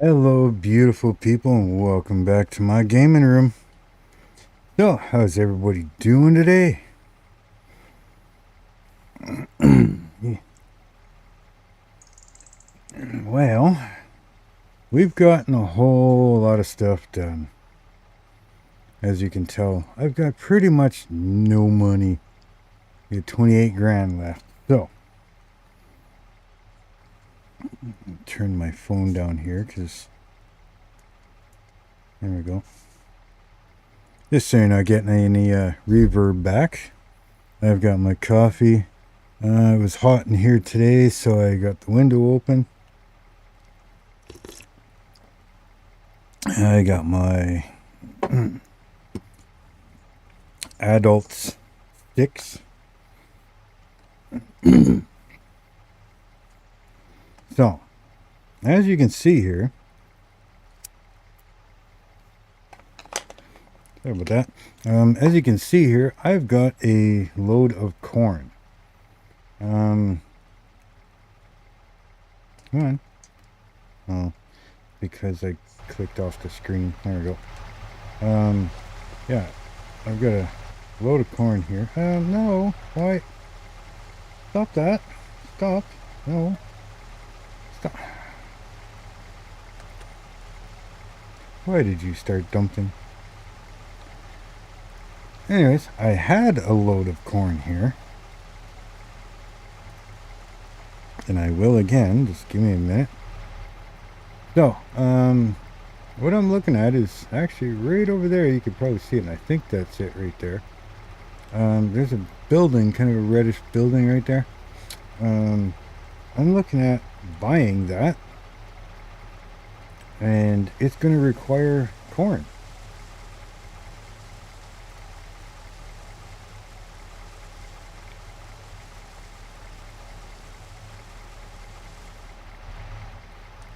Hello, beautiful people, and welcome back to my gaming room. So, how's everybody doing today? Well, we've gotten a whole lot of stuff done. As you can tell, I've got pretty much no money. I got 28 grand left. So, turn my phone down here, because there we go. Just so you're not getting any reverb back. I've got my coffee. It was hot in here today, so I got the window open. I got my adult sticks. So, as you can see here, sorry about that. As you can see here, I've got a load of corn. Come on. Oh, because I clicked off the screen. There we go. Yeah, I've got a load of corn here. No, why? Stop that. Stop. No. Stop. Why did you start dumping? Anyways, I had a load of corn here. And I will again. Just give me a minute. So, what I'm looking at is actually right over there. You could probably see it, and I think that's it right there. There's a building, kind of a reddish building right there. I'm looking at buying that, and it's going to require corn.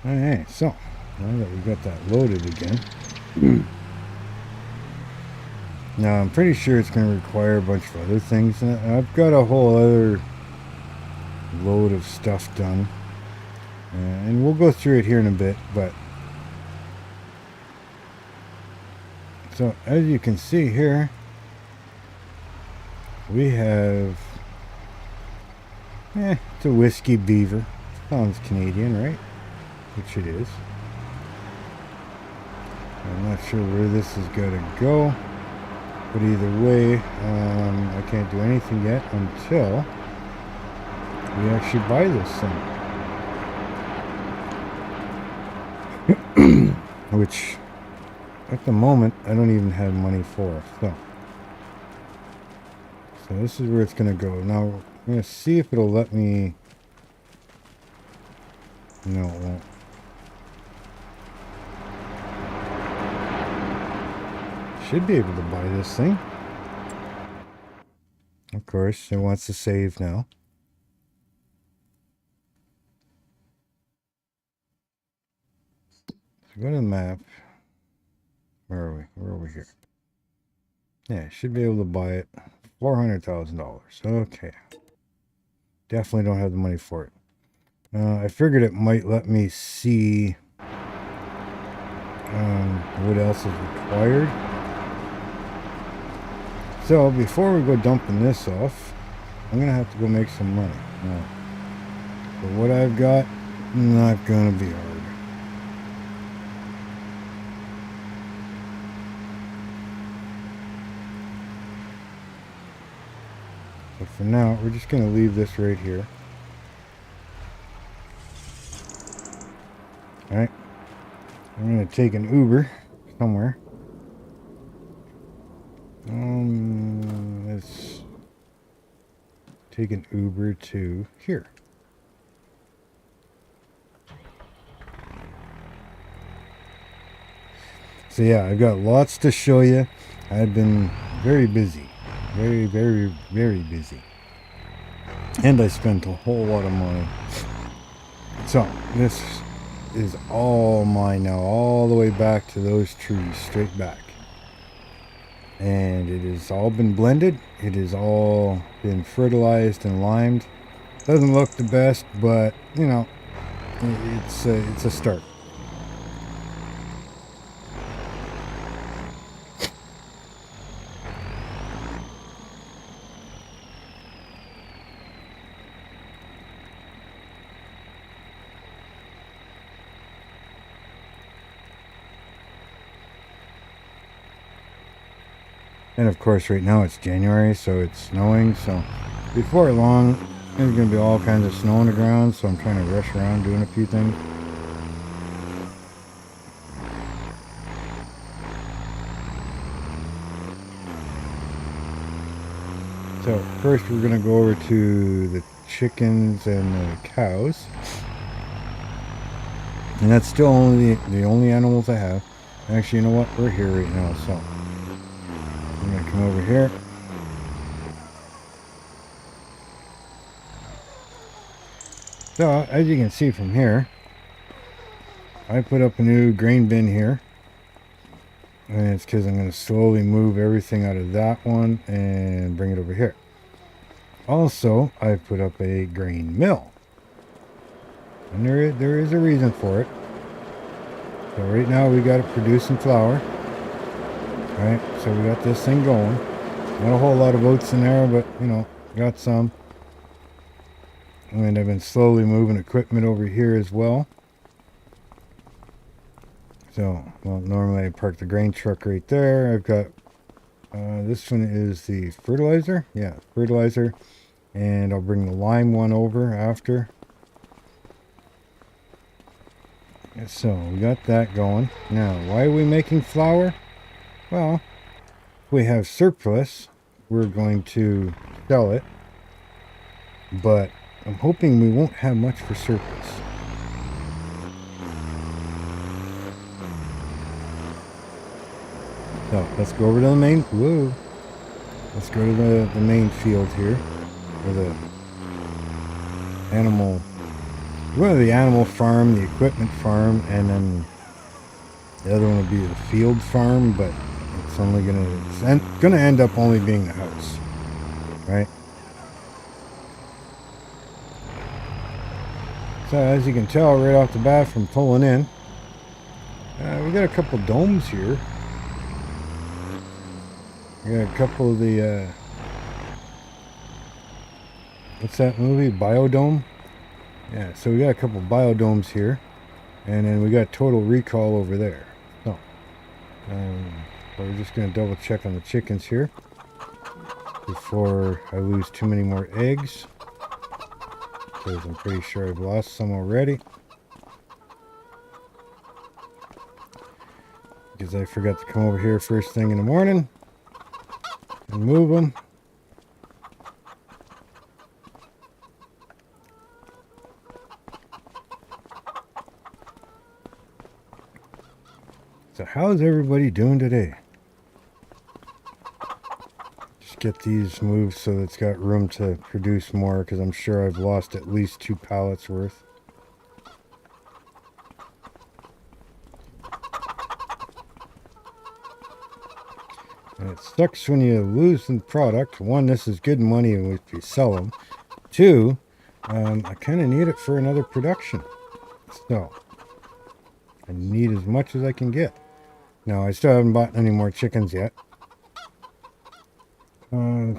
Alright, so now that we've got that loaded again, now I'm pretty sure it's going to require a bunch of other things. I've got a whole other load of stuff done, and we'll go through it here in a bit. But so as you can see here, we have it's a whiskey beaver. Sounds Canadian, right? Which it is. I'm not sure where this is going to go, but either way, I can't do anything yet until we actually buy this thing. Which, at the moment, I don't even have money for. So this is where it's going to go. Now, I'm going to see if it'll let me. No, it won't. Should be able to buy this thing. Of course, it wants to save now. So go to the map. Where are we? Where are we here? Yeah, should be able to buy it. $400,000. Okay. Definitely don't have the money for it. I figured it might let me see what else is required. So before we go dumping this off, I'm gonna have to go make some money. Now, for what I've got, not gonna be hard. But for now, we're just gonna leave this right here. Alright. I'm gonna take an Uber somewhere. Let's take an Uber to here. So yeah, I've got lots to show you. I've been very busy. Very, very, very busy. And I spent a whole lot of money. So, this is all mine now, all the way back to those trees, straight back. And it has all been blended. It has all been fertilized and limed. Doesn't look the best, but you know, it's a start. And of course right now it's January, so it's snowing, so before long there's going to be all kinds of snow on the ground, so I'm trying to rush around doing a few things. So first we're going to go over to the chickens and the cows. And that's still only the only animals I have. Actually, you know what? We're here right now, so I'm going to come over here. So, as you can see from here, I put up a new grain bin here. And it's because I'm going to slowly move everything out of that one and bring it over here. Also, I put up a grain mill. And there is a reason for it. So right now we got it producing flour. Right, so we got this thing going. Not a whole lot of oats in there, but you know, got some. And I've been slowly moving equipment over here as well. So, well, normally I park the grain truck right there. I've got, this one is the fertilizer. Yeah, fertilizer. And I'll bring the lime one over after. So, we got that going. Now, why are we making flour? Well, if we have surplus, we're going to sell it. But I'm hoping we won't have much for surplus. So let's go over to the main. Whoa! Let's go to the main field here, or the animal. One of the animal farm, the equipment farm, and then the other one will be the field farm. But it's only gonna end up only being the house, right? So as you can tell right off the bat from pulling in, we got a couple domes here. We got a couple of the, what's that movie? Biodome? Yeah, so we got a couple biodomes here. And then we got Total Recall over there. So, we're just going to double check on the chickens here before I lose too many more eggs. Because I'm pretty sure I've lost some already. Because I forgot to come over here first thing in the morning and move them. So how's everybody doing today? Just get these moved so it's got room to produce more, because I'm sure I've lost at least 2 pallets worth. And it sucks when you lose the product. One, this is good money if you sell them. 2, I kind of need it for another production. So, I need as much as I can get. Now, I still haven't bought any more chickens yet.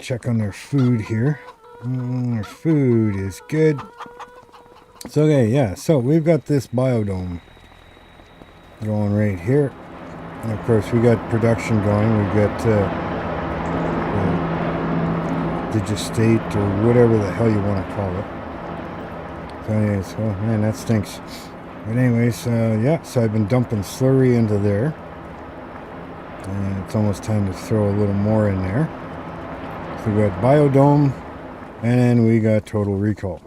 Check on their food here. Their food is good. So, okay, yeah. So, we've got this biodome going right here. And of course, we got production going. We've got Digistate, or whatever the hell you want to call it. So anyways, oh man, that stinks. But anyways, yeah, so I've been dumping slurry into there. And it's almost time to throw a little more in there. So we got Biodome, and we got Total Recall.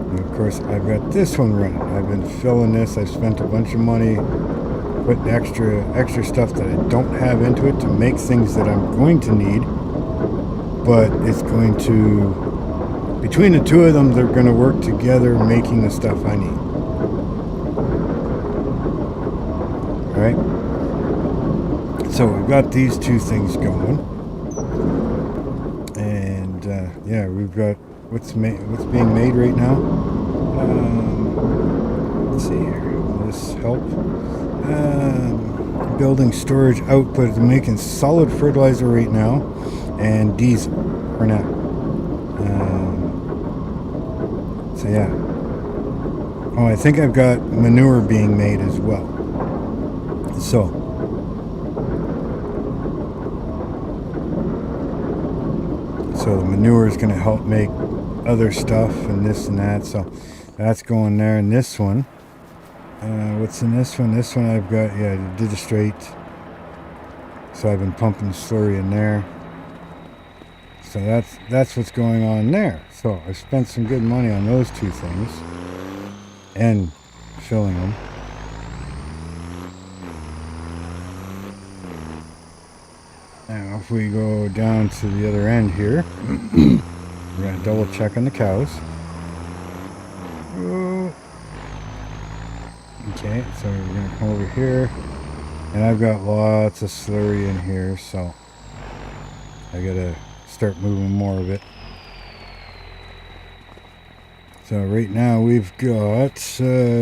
And of course, I've got this one running. I've been filling this. I've spent a bunch of money putting extra stuff that I don't have into it to make things that I'm going to need. But it's going to, between the two of them, they're going to work together making the stuff I need. Alright? So we've got these two things going. And yeah, we've got what's being made right now. Let's see here. Will this help? Building storage output, making solid fertilizer right now, and diesel for now. So yeah. Oh, I think I've got manure being made as well. So So the manure is going to help make other stuff and this and that. So that's going there. And this one, what's in this one? This one I've got, yeah, Digistrate. So I've been pumping slurry in there. So that's what's going on there. So I spent some good money on those two things and filling them. Now if we go down to the other end here, we're going to double check on the cows. Oh. Okay, so we're going to come over here, and I've got lots of slurry in here, so I got to start moving more of it. So right now we've got slurry.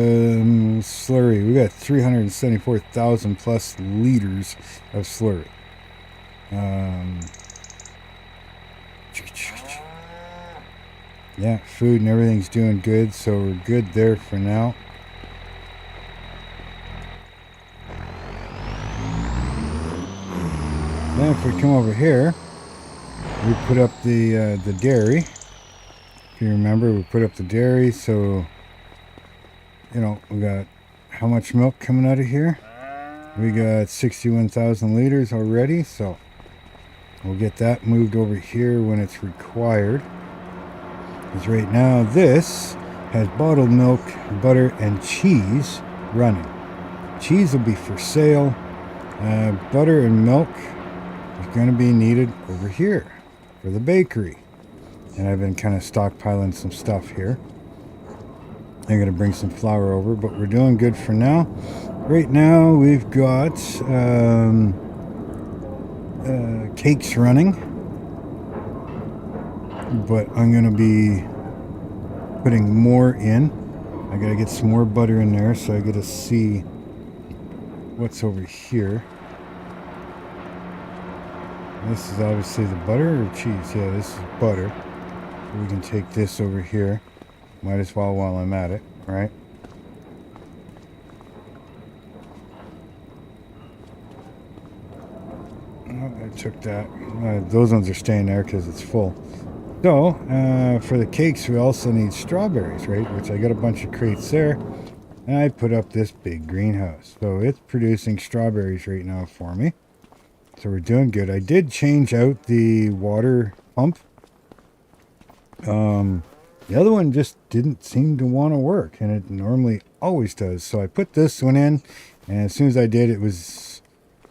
We got 374,000 plus liters of slurry. Yeah, food and everything's doing good, so we're good there for now. Then if we come over here, we put up the dairy. If you remember, we put up the dairy, so you know we got how much milk coming out of here? We got 61,000 liters already, so we'll get that moved over here when it's required. Because right now this has bottled milk, butter, and cheese running. Cheese will be for sale. Butter and milk is going to be needed over here for the bakery. And I've been kind of stockpiling some stuff here. I'm going to bring some flour over, but we're doing good for now. Right now we've got cakes running, but I'm going to be putting more in. I got to get some more butter in there, so I got to see what's over here. This is obviously the butter or cheese. Yeah, this is butter. We can take this over here. Might as well while I'm at it, right? Oh, I took that. Those ones are staying there because it's full. So, for the cakes, we also need strawberries, right? Which I got a bunch of crates there. And I put up this big greenhouse. So it's producing strawberries right now for me. So we're doing good. I did change out the water pump. The other one just didn't seem to want to work, and it normally always does. So I put this one in, and as soon as I did, it was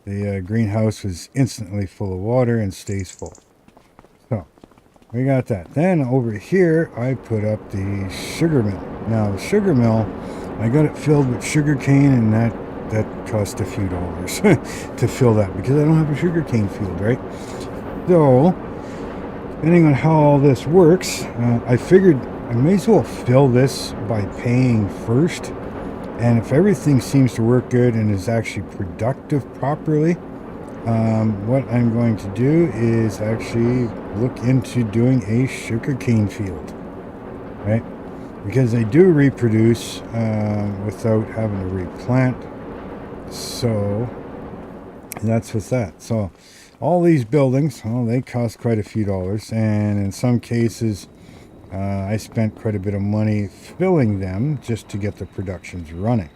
the greenhouse was instantly full of water and stays full. So we got that. Then over here, I put up the sugar mill. Now the sugar mill, I got it filled with sugar cane, and that cost a few dollars to fill that because I don't have a sugar cane field, right? So depending on how all this works, I figured I may as well fill this by paying first. And if everything seems to work good and is actually productive properly, what I'm going to do is actually look into doing a sugarcane field, right? Because they do reproduce without having to replant. So that's with that. So all these buildings, well, they cost quite a few dollars, and in some cases I spent quite a bit of money filling them just to get the productions running.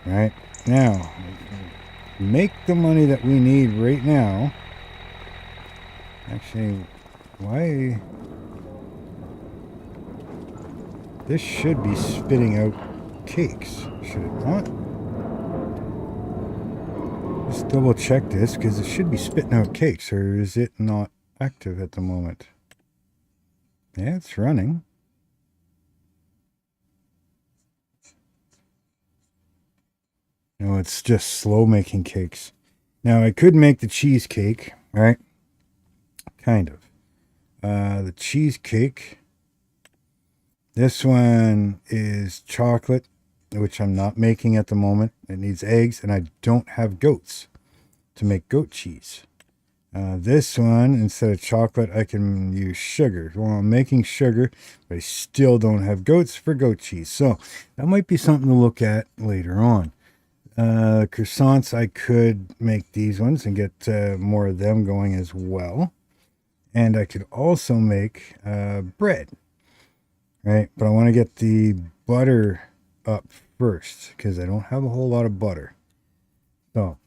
Right now, make the money that we need right now. Actually, why? This should be spitting out cakes, should it not? Just double check this, because it should be spitting out cakes, or is it not active at the moment? Yeah, it's running. No, it's just slow making cakes. Now, I could make the cheesecake, right? Kind of. The cheesecake, this one is chocolate, which I'm not making at the moment. It needs eggs, and I don't have goats to make goat cheese. This one, instead of chocolate, I can use sugar. Well, I'm making sugar, but I still don't have goats for goat cheese. So that might be something to look at later on. Croissants, I could make these ones and get more of them going as well. And I could also make bread, right? But I want to get the butter up first because I don't have a whole lot of butter. So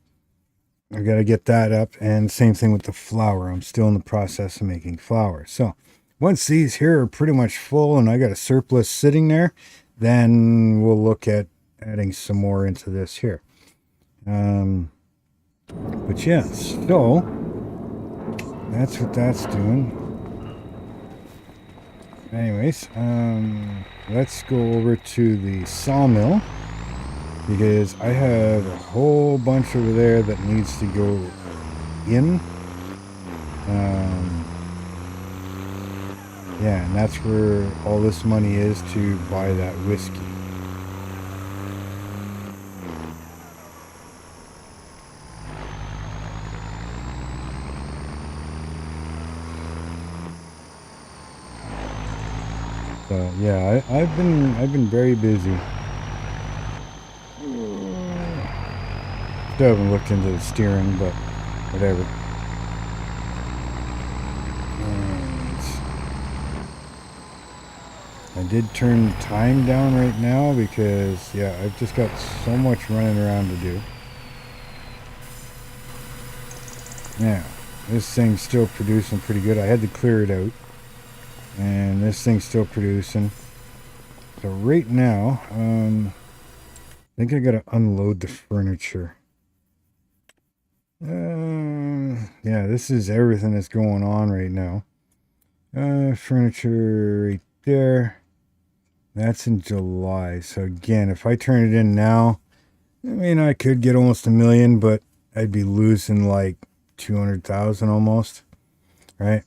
I got to get that up, and same thing with the flour. I'm still in the process of making flour. So once these here are pretty much full and I got a surplus sitting there, then we'll look at adding some more into this here. But yeah, so that's what that's doing. Anyways, let's go over to the sawmill, because I have a whole bunch over there that needs to go in. Yeah, and that's where all this money is to buy that whiskey. So yeah, I've been very busy. Still haven't looked into the steering, but whatever. And I did turn time down right now because, yeah, I've just got so much running around to do. Now, this thing's still producing pretty good. I had to clear it out. And this thing's still producing. So right now, I think I gotta unload the furniture. Yeah, this is everything that's going on right now. Furniture right there. That's in July. So again, if I turn it in now, I mean, I could get almost $1 million, but I'd be losing like 200,000 almost, right?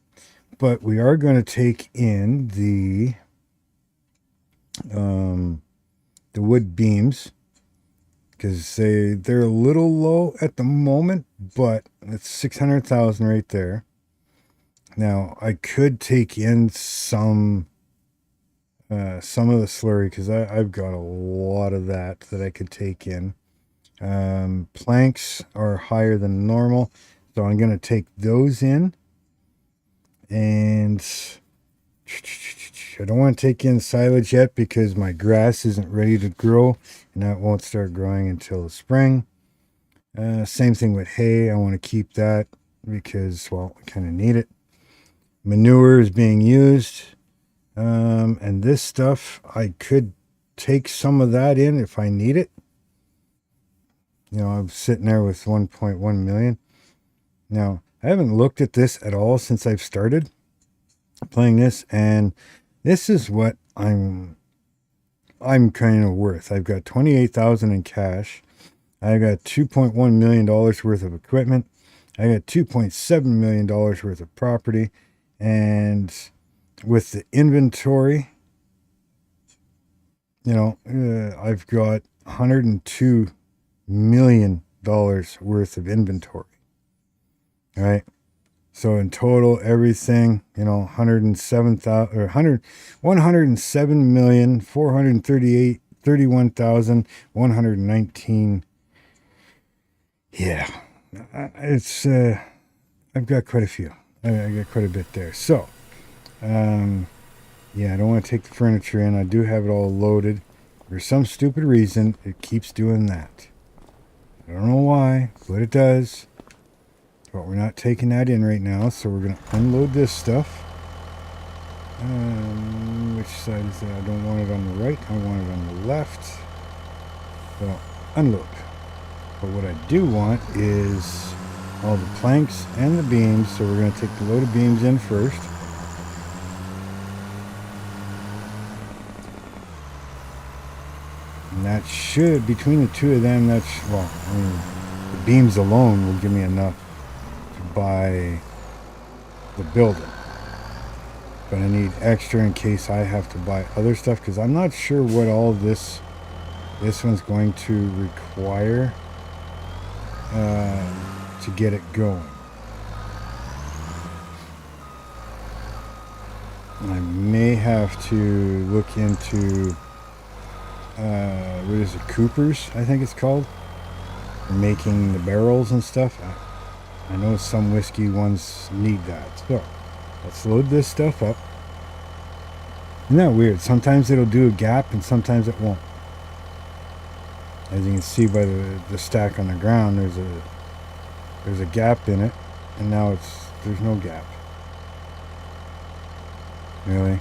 But we are going to take in the wood beams, because they're a little low at the moment, but it's 600,000 right there. Now I could take in some of the slurry, because I've got a lot of that I could take in. Planks are higher than normal, so I'm going to take those in. And I don't want to take in silage yet because my grass isn't ready to grow, and that won't start growing until the spring. Same thing with hay. I want to keep that because, well, we kind of need it. Manure is being used. And this stuff, I could take some of that in if I need it. You know, I'm sitting there with 1.1 million. Now, I haven't looked at this at all since I've started playing this, and this is what I'm kind of worth. I've got 28,000 in cash. I got $2.1 million worth of equipment. I got $2.7 million worth of property, and with the inventory, you know, I've got $102 million worth of inventory. All right. So in total, everything, you know, 107,431,119. Yeah, it's I've got quite a few. I got quite a bit there. So, yeah, I don't want to take the furniture in. I do have it all loaded. For some stupid reason, it keeps doing that. I don't know why, but it does. But we're not taking that in right now, so we're going to unload this stuff. Which side is that? I don't want it on the right. I want it on the left. So, unload. But what I do want is all the planks and the beams, so we're going to take the load of beams in first. And that should, between the two of them, that's, well, I mean, the beams alone will give me enough to buy the building. But I need extra in case I have to buy other stuff, because I'm not sure what all this one's going to require to get it going. I may have to look into what is it, Cooper's, I think it's called, for making the barrels and stuff. I know some whiskey ones need that. So Let's load this stuff up. Isn't that weird? Sometimes it'll do a gap and sometimes it won't. As you can see by the stack on the ground, there's a gap in it, and now there's no gap. Really?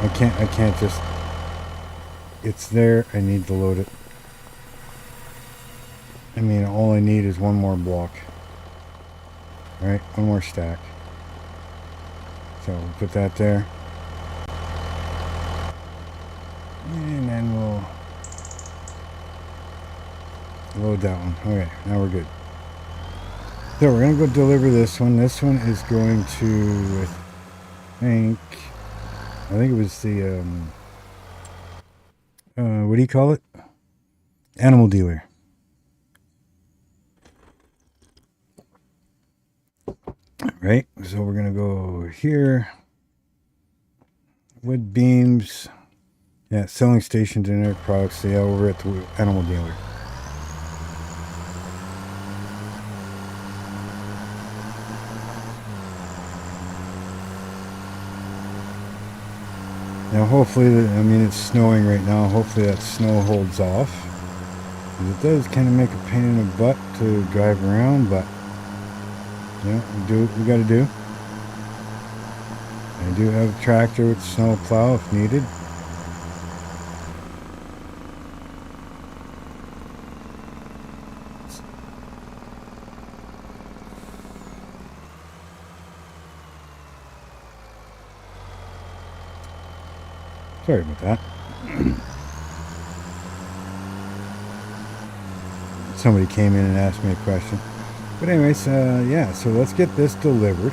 I can't just, it's there, I need to load it. I mean, all I need is one more block. Alright, one more stack. So we'll put that there. And then we'll load that one. Okay, now we're good. So we're going to go deliver this one. This one is going to, I think it was the, what do you call it? Animal dealer. Right, so we're going to go here. Wood beams. Yeah, selling station generic products. Yeah, over at the animal dealer. Now hopefully, I mean it's snowing right now, hopefully that snow holds off. It does kind of make a pain in the butt to drive around, but yeah, we do what we gotta do. I do have a tractor with snow plow if needed. Sorry about that. Somebody came in and asked me a question. But anyways, yeah, so let's get this delivered.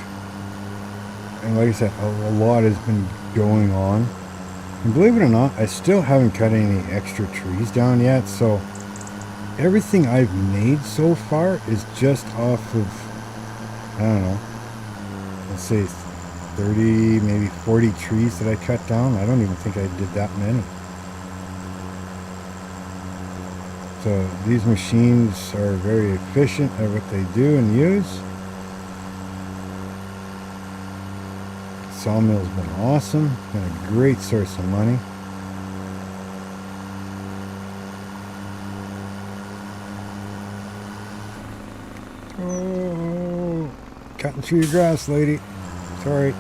And like I said, a lot has been going on. And believe it or not, I still haven't cut any extra trees down yet. So everything I've made so far is just off of, I don't know, let's say 30, maybe 40 trees that I cut down. I don't even think I did that many. So these machines are very efficient at what they do and use. Sawmill's been awesome. Been a great source of money. Oh, cutting through your grass, lady. Sorry.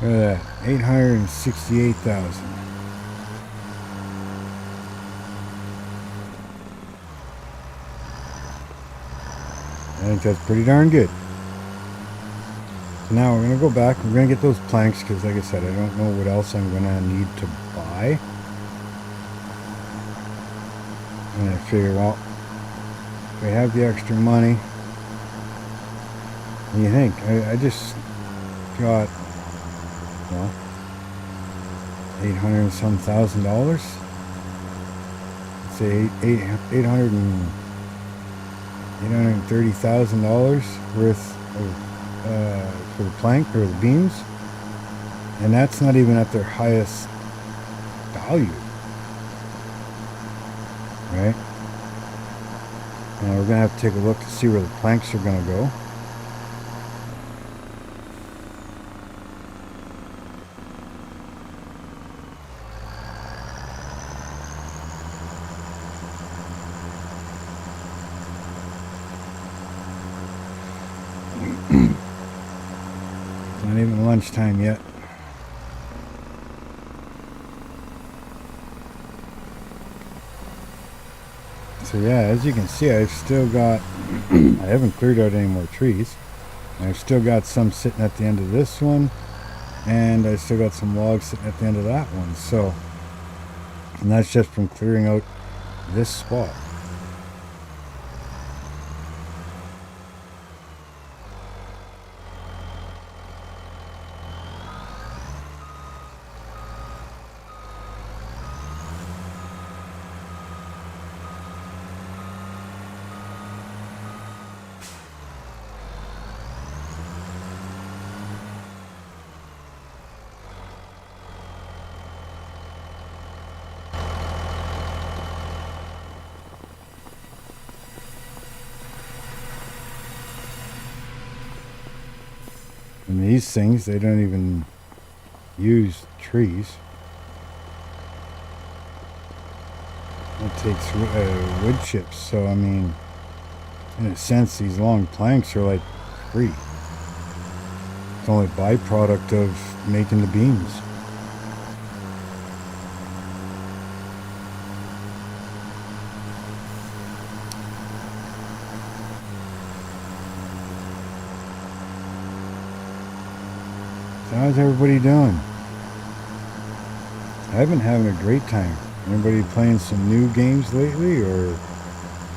Look at that, 868,000. I think that's pretty darn good. So now we're going to go back. We're going to get those planks because, like I said, I don't know what else I'm going to need to buy. And I figure, well, if we have the extra money, what do you think? I just got, well, $800 and some thousand. Say $830,000 worth of for the plank or the beams, and that's not even at their highest value, right? And we're gonna have to take a look to see where the planks are gonna go. Not even lunchtime yet. So yeah, as you can see, I've still got, I haven't cleared out any more trees. I've still got some sitting at the end of this one, and I still got some logs sitting at the end of that one. So, and that's just from clearing out this spot. And these things, they don't even use trees. It takes wood chips, so I mean, in a sense, these long planks are like free. It's only a byproduct of making the beams. So how's everybody doing? I've been having a great time. Anybody playing some new games lately, or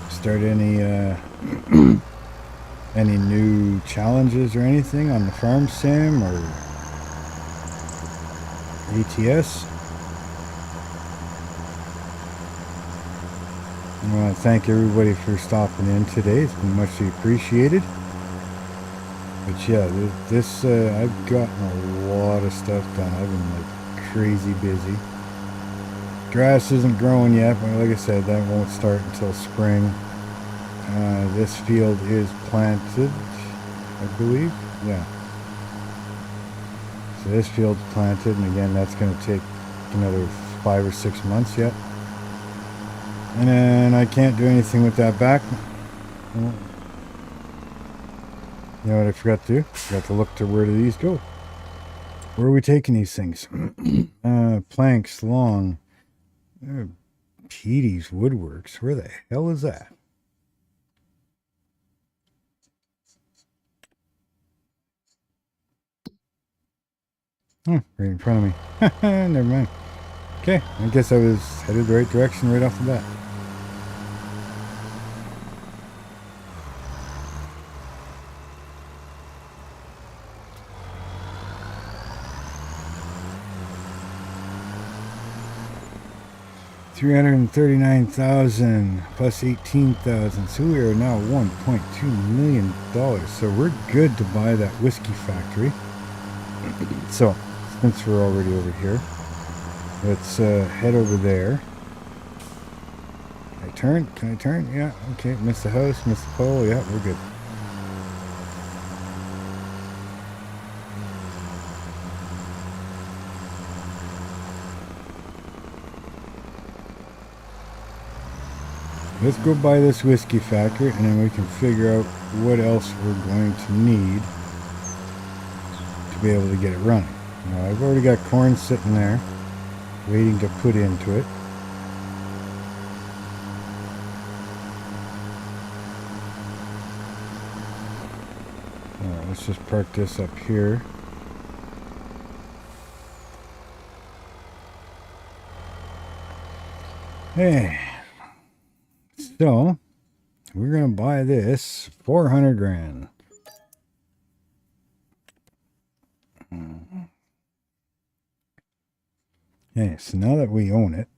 start any any new challenges or anything on the farm sim or ATS? I want to thank everybody for stopping in today. It's been muchly appreciated. But yeah, this I've gotten a lot of stuff done. I've been like crazy busy. Grass isn't growing yet, but like I said, that won't start until spring. This field is planted, I believe. Yeah. So this field's planted, and again, that's going to take another 5 or 6 months yet. And then I can't do anything with that back. You know what I forgot to do? Forgot to look to where do these go. Where are we taking these things? Planks long. Petey's Woodworks. Where the hell is that? Oh, right in front of me. Never mind. Okay, I guess I was headed the right direction right off the bat. $339,000 plus $18,000, so we are now $1.2 million. So we're good to buy that whiskey factory. So since we're already over here, let's head over there. Can I turn? Can I turn? Yeah. Okay. Miss the house. Miss the pole. Yeah, we're good. Let's go buy this whiskey factory, and then we can figure out what else we're going to need to be able to get it running. Now, I've already got corn sitting there, waiting to put into it. Alright, let's just park this up here. Hey. So, we're going to buy this 400 grand. Okay, so now that we own it,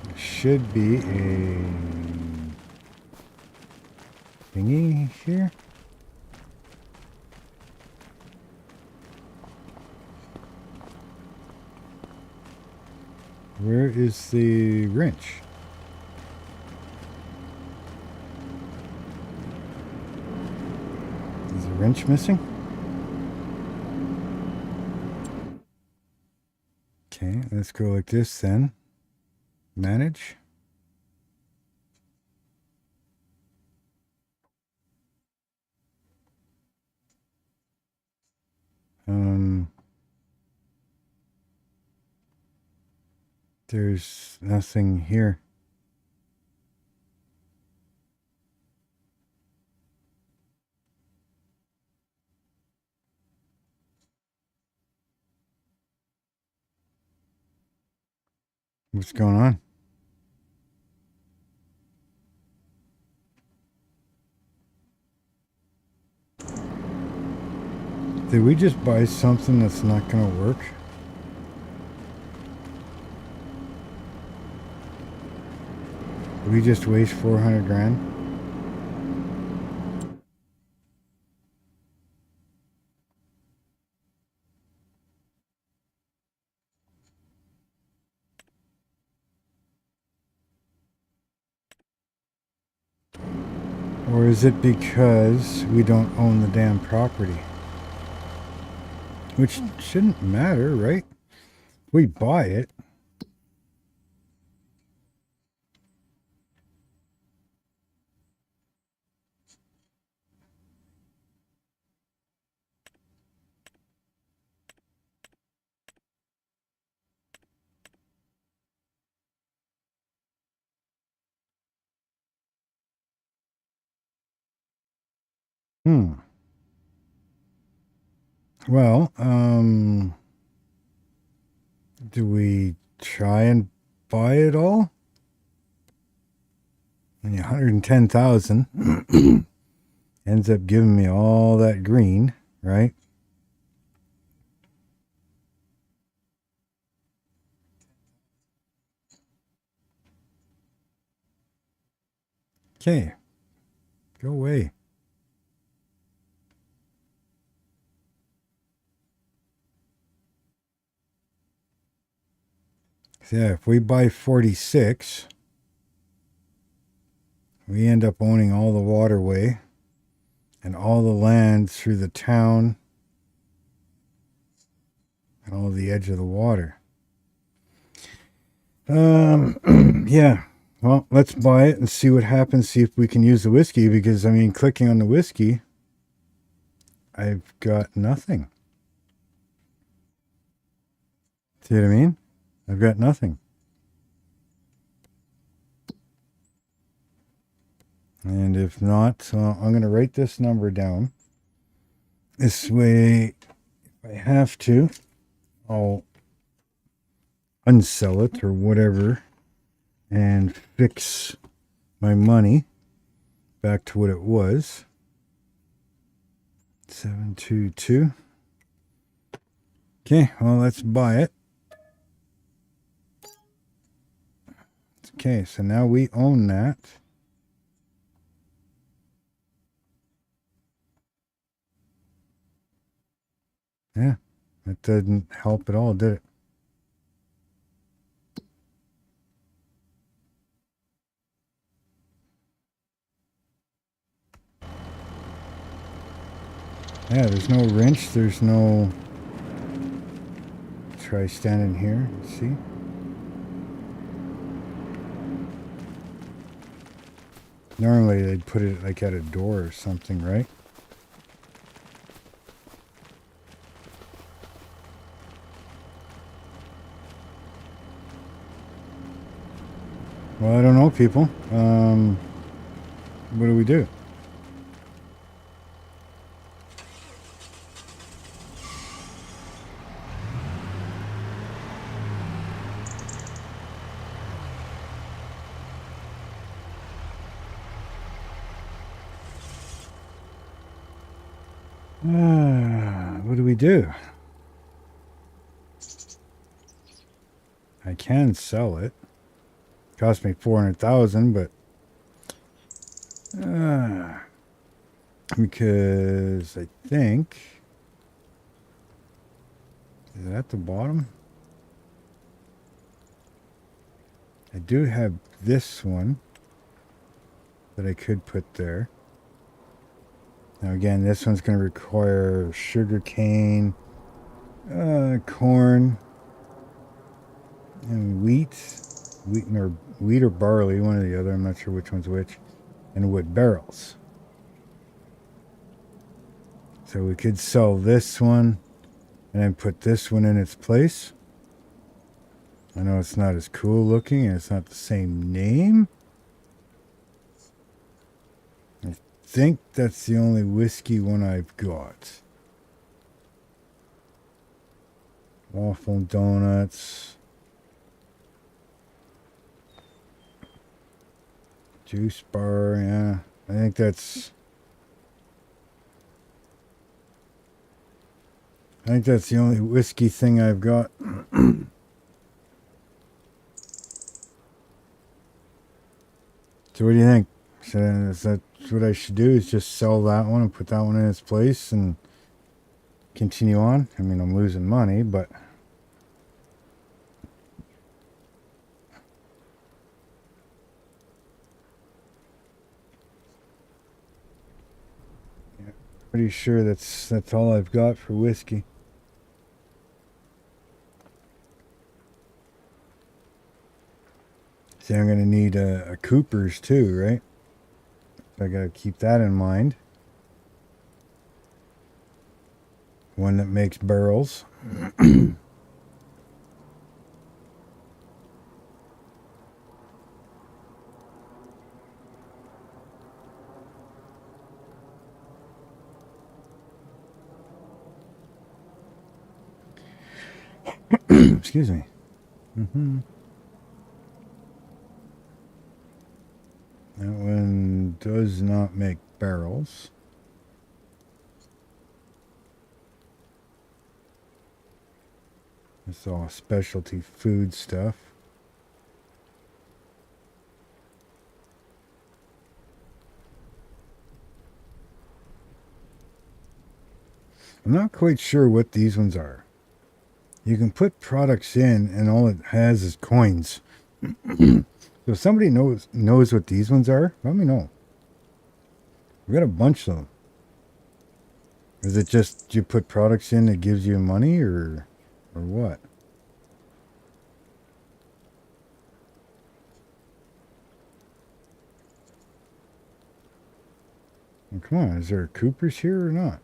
there should be a thingy here. Where is the wrench? Is the wrench missing? Okay, let's go like this then. Manage. There's nothing here. What's going on? Did we just buy something that's not going to work? Did we just waste 400 grand? Or is it because we don't own the damn property? Which shouldn't matter, right? We buy it. Well, do we try and buy it all? And 110,000 ends up giving me all that green, right? Okay. Go away. So yeah, if we buy 46, we end up owning all the waterway and all the land through the town and all the edge of the water. Yeah. Well, let's buy it and see what happens. See if we can use the whiskey because, I mean, clicking on the whiskey, I've got nothing. See what I mean? I've got nothing. And if not, I'm going to write this number down. This way, if I have to, I'll unsell it or whatever and fix my money back to what it was. 722. Okay, well, let's buy it. Okay, so now we own that. Yeah, that didn't help at all, did it? Yeah, there's no wrench, there's no... Try standing here, see? Normally they'd put it like at a door or something, right? Well, I don't know, people. What do we do? What do we do? I can sell it. Cost me 400,000, but because I think, is it at the bottom? I do have this one that I could put there. Now again, this one's going to require sugar cane, corn, and wheat or barley, one or the other. I'm not sure which one's which, and wood barrels. So we could sell this one and then put this one in its place. I know it's not as cool looking and it's not the same name. I think that's the only whiskey one I've got. Waffle donuts. Juice bar, yeah. I think that's the only whiskey thing I've got. So what do you think? Is that what I should do, is just sell that one and put that one in its place and continue on? I mean, I'm losing money, but... Pretty sure that's all I've got for whiskey. See, I'm gonna need a Cooper's too, right? I gotta keep that in mind. One that makes barrels. Excuse me. That one does not make barrels. It's all specialty food stuff. I'm not quite sure what these ones are. You can put products in and all it has is coins. So if somebody knows what these ones are, let me know. We got a bunch of them. Is it just you put products in that gives you money or what? Well, come on, is there a Cooper's here or not?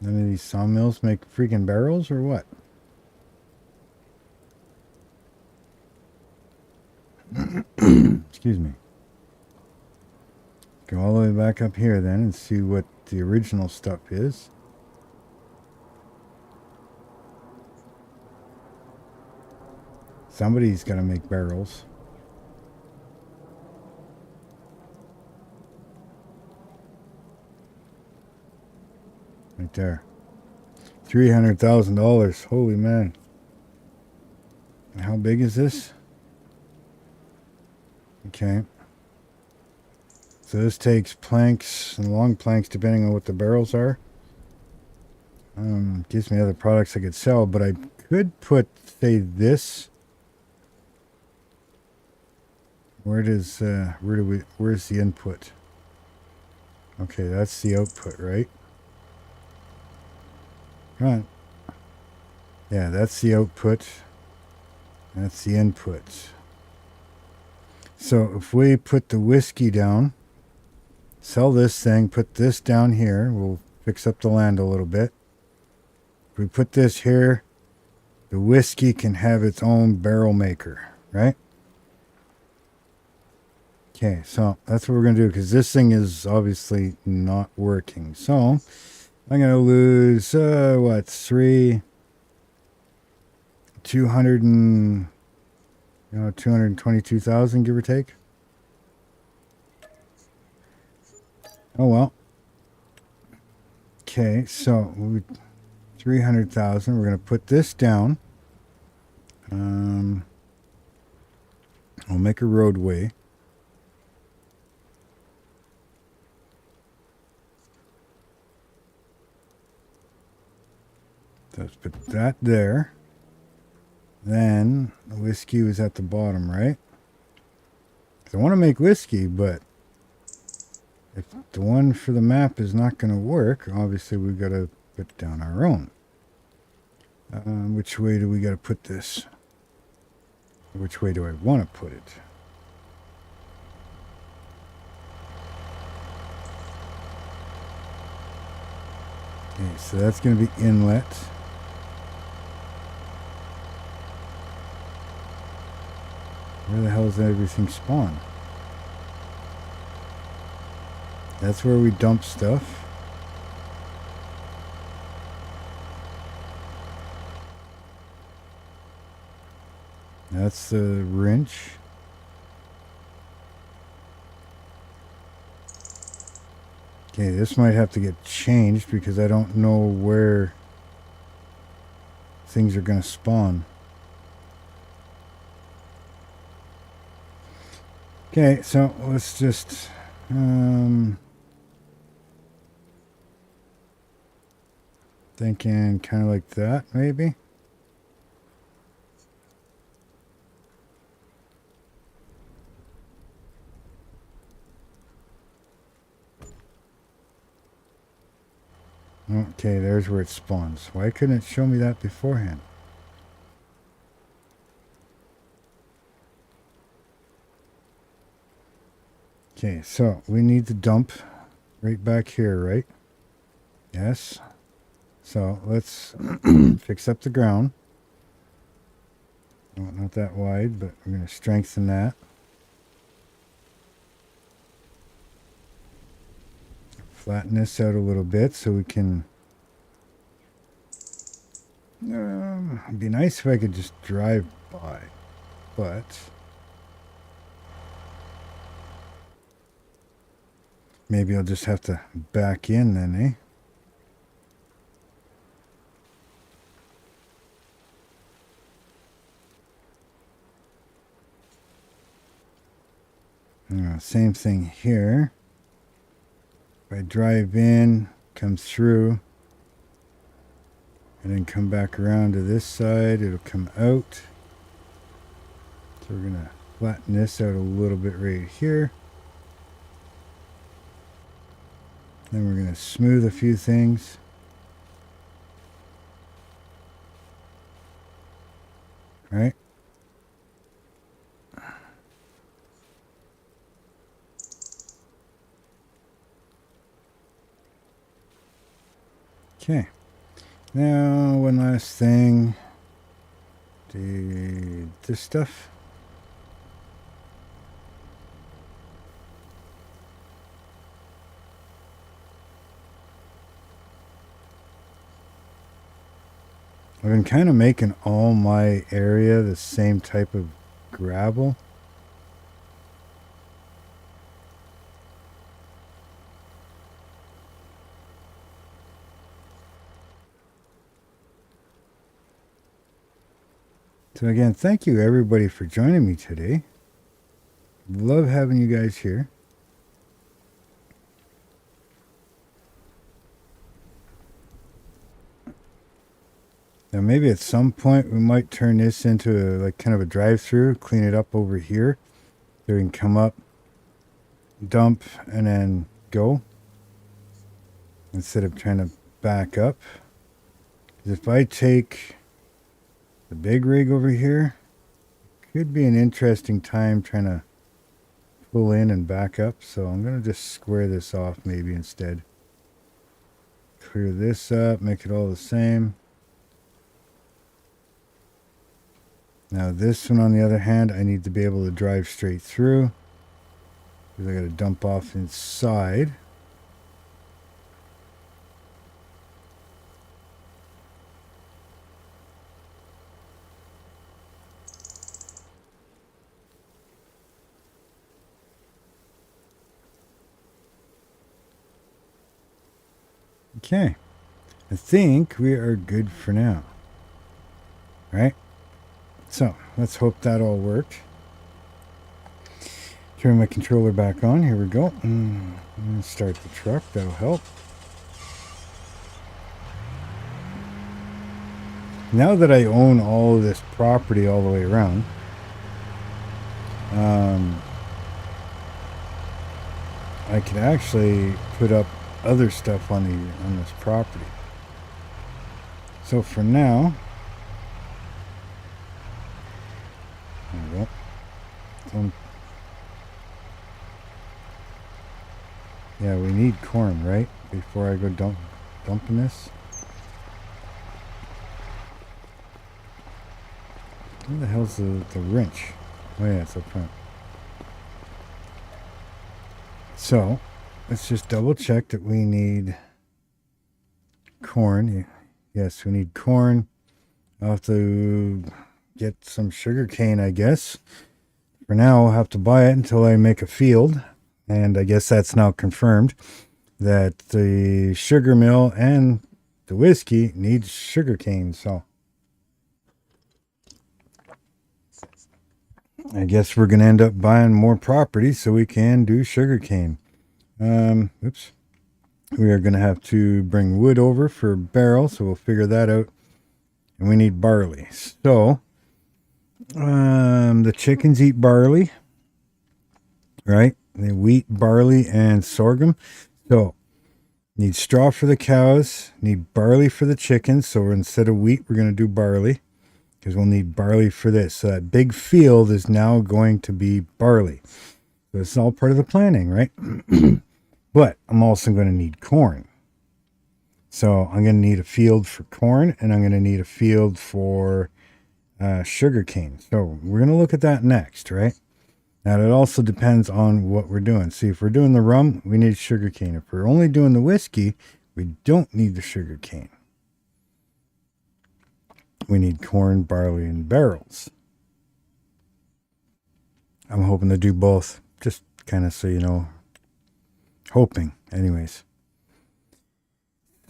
None of these sawmills make freaking barrels or what? Excuse me. Go all the way back up here then and see what the original stuff is. Somebody's got to make barrels. Right there. $300,000. Holy man. And how big is this? Okay. So this takes planks and long planks depending on what the barrels are. Gives me other products I could sell, but I could put, say, this. Where's the input? Okay, that's the output, right? Right. Yeah, that's the output. That's the input. So if we put the whiskey down, sell this thing, put this down here, we'll fix up the land a little bit. If we put this here, the whiskey can have its own barrel maker, right? Okay, so that's what we're going to do because this thing is obviously not working. So I'm going to lose, 222,000, give or take. Oh, well. Okay, so 300,000. We're going to put this down. I'll make a roadway. Let's put that there. Then the whiskey was at the bottom, right? I want to make whiskey, but if the one for the map is not going to work, obviously we've got to put down our own. Which way do we got to put this? Which way do I want to put it? Okay, so that's going to be inlet. Where the hell is everything spawn? That's where we dump stuff. That's the wrench. Okay, this might have to get changed because I don't know where things are going to spawn. Okay, so let's just thinking kind of like that, maybe. Okay, there's where it spawns. Why couldn't it show me that beforehand? Okay, so we need the dump right back here, right? Yes. So let's fix up the ground. Oh, not that wide, but we're going to strengthen that. Flatten this out a little bit so we can... it'd be nice if I could just drive by, but... maybe I'll just have to back in then, eh? Same thing here. If I drive in, come through, and then come back around to this side, it'll come out. So we're going to flatten this out a little bit right here. Then we're going to smooth a few things. Right? Okay. Now, one last thing. This stuff. I've been kind of making all my area the same type of gravel. So again, thank you everybody for joining me today. Love having you guys here. Now maybe at some point we might turn this into like kind of a drive-through, clean it up over here. So we can come up, dump, and then go. Instead of trying to back up. If I take the big rig over here, could be an interesting time trying to pull in and back up. So I'm going to just square this off maybe instead. Clear this up, make it all the same. Now this one on the other hand, I need to be able to drive straight through. Because I got to dump off inside. Okay, I think we are good for now. Right? So, let's hope that all worked. Turn my controller back on. Here we go. I'm going to start the truck. That'll help. Now that I own all of this property all the way around, I can actually put up other stuff on this property. So for now, there we go. Yeah, we need corn, right? Before I go dumping this. Where the hell's the wrench? Oh yeah, it's up front. So, let's just double check that we need corn. Yes, we need corn. I'll have to get some sugar cane, I guess. For now, I'll have to buy it until I make a field. And I guess that's now confirmed that the sugar mill and the whiskey needs sugar cane. So, I guess we're going to end up buying more property so we can do sugar cane. Oops. We are going to have to bring wood over for barrel, so we'll figure that out. And we need barley. So, the chickens eat barley, right? They wheat, barley, and sorghum. So, Need straw for the cows. Need barley for the chickens. So instead of wheat, we're going to do barley. Because we'll need barley for this. So that big field is now going to be barley. So this is all part of the planning, right? But I'm also going to need corn. So I'm going to need a field for corn. And I'm going to need a field for sugar cane. So we're going to look at that next, right? Now, it also depends on what we're doing. See, if we're doing the rum, we need sugar cane. If we're only doing the whiskey, we don't need the sugar cane. We need corn, barley, and barrels. I'm hoping to do both. Just kind of so you know. Hoping. Anyways.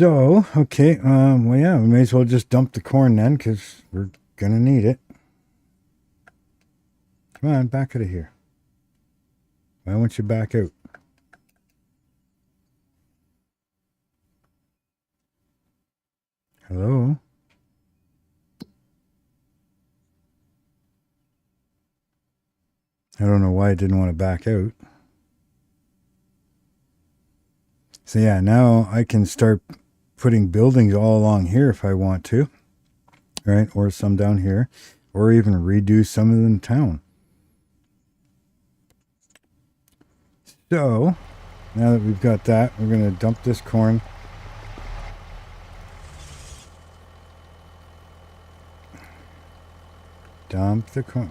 So, okay. Well, yeah, we may as well just dump the corn then because we're going to need it. Come on, back out of here. Why won't you back out? Hello? I don't know why I didn't want to back out. So yeah, now I can start putting buildings all along here if I want to. Right? Or some down here. Or even redo some of them in town. So, now that we've got that, we're going to dump this corn. Dump the corn.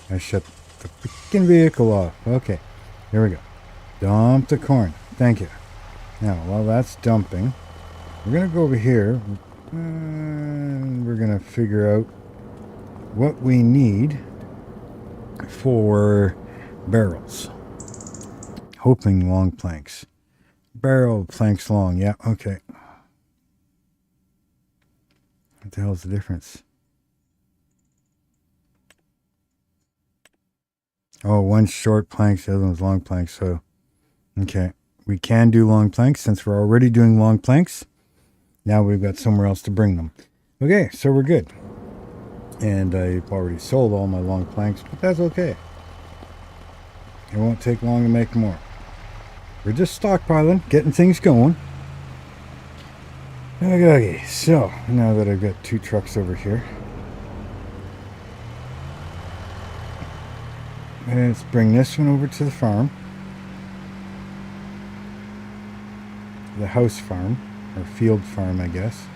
I shut the freaking vehicle off. Okay, here we go. Dump the corn. Thank you. Now, while that's dumping, we're going to go over here. And we're going to figure out what we need for barrels. Hoping long planks. Barrel planks long. Yeah, okay. What the hell is the difference? Oh, one's short planks, the other one's long planks. So, okay. We can do long planks since we're already doing long planks. Now we've got somewhere else to bring them. Okay, so we're good. And I've already sold all my long planks, but that's okay. It won't take long to make more. We're just stockpiling, getting things going. Okay, so now that I've got 2 trucks over here, let's bring this one over to the farm. The house farm, or field farm, I guess.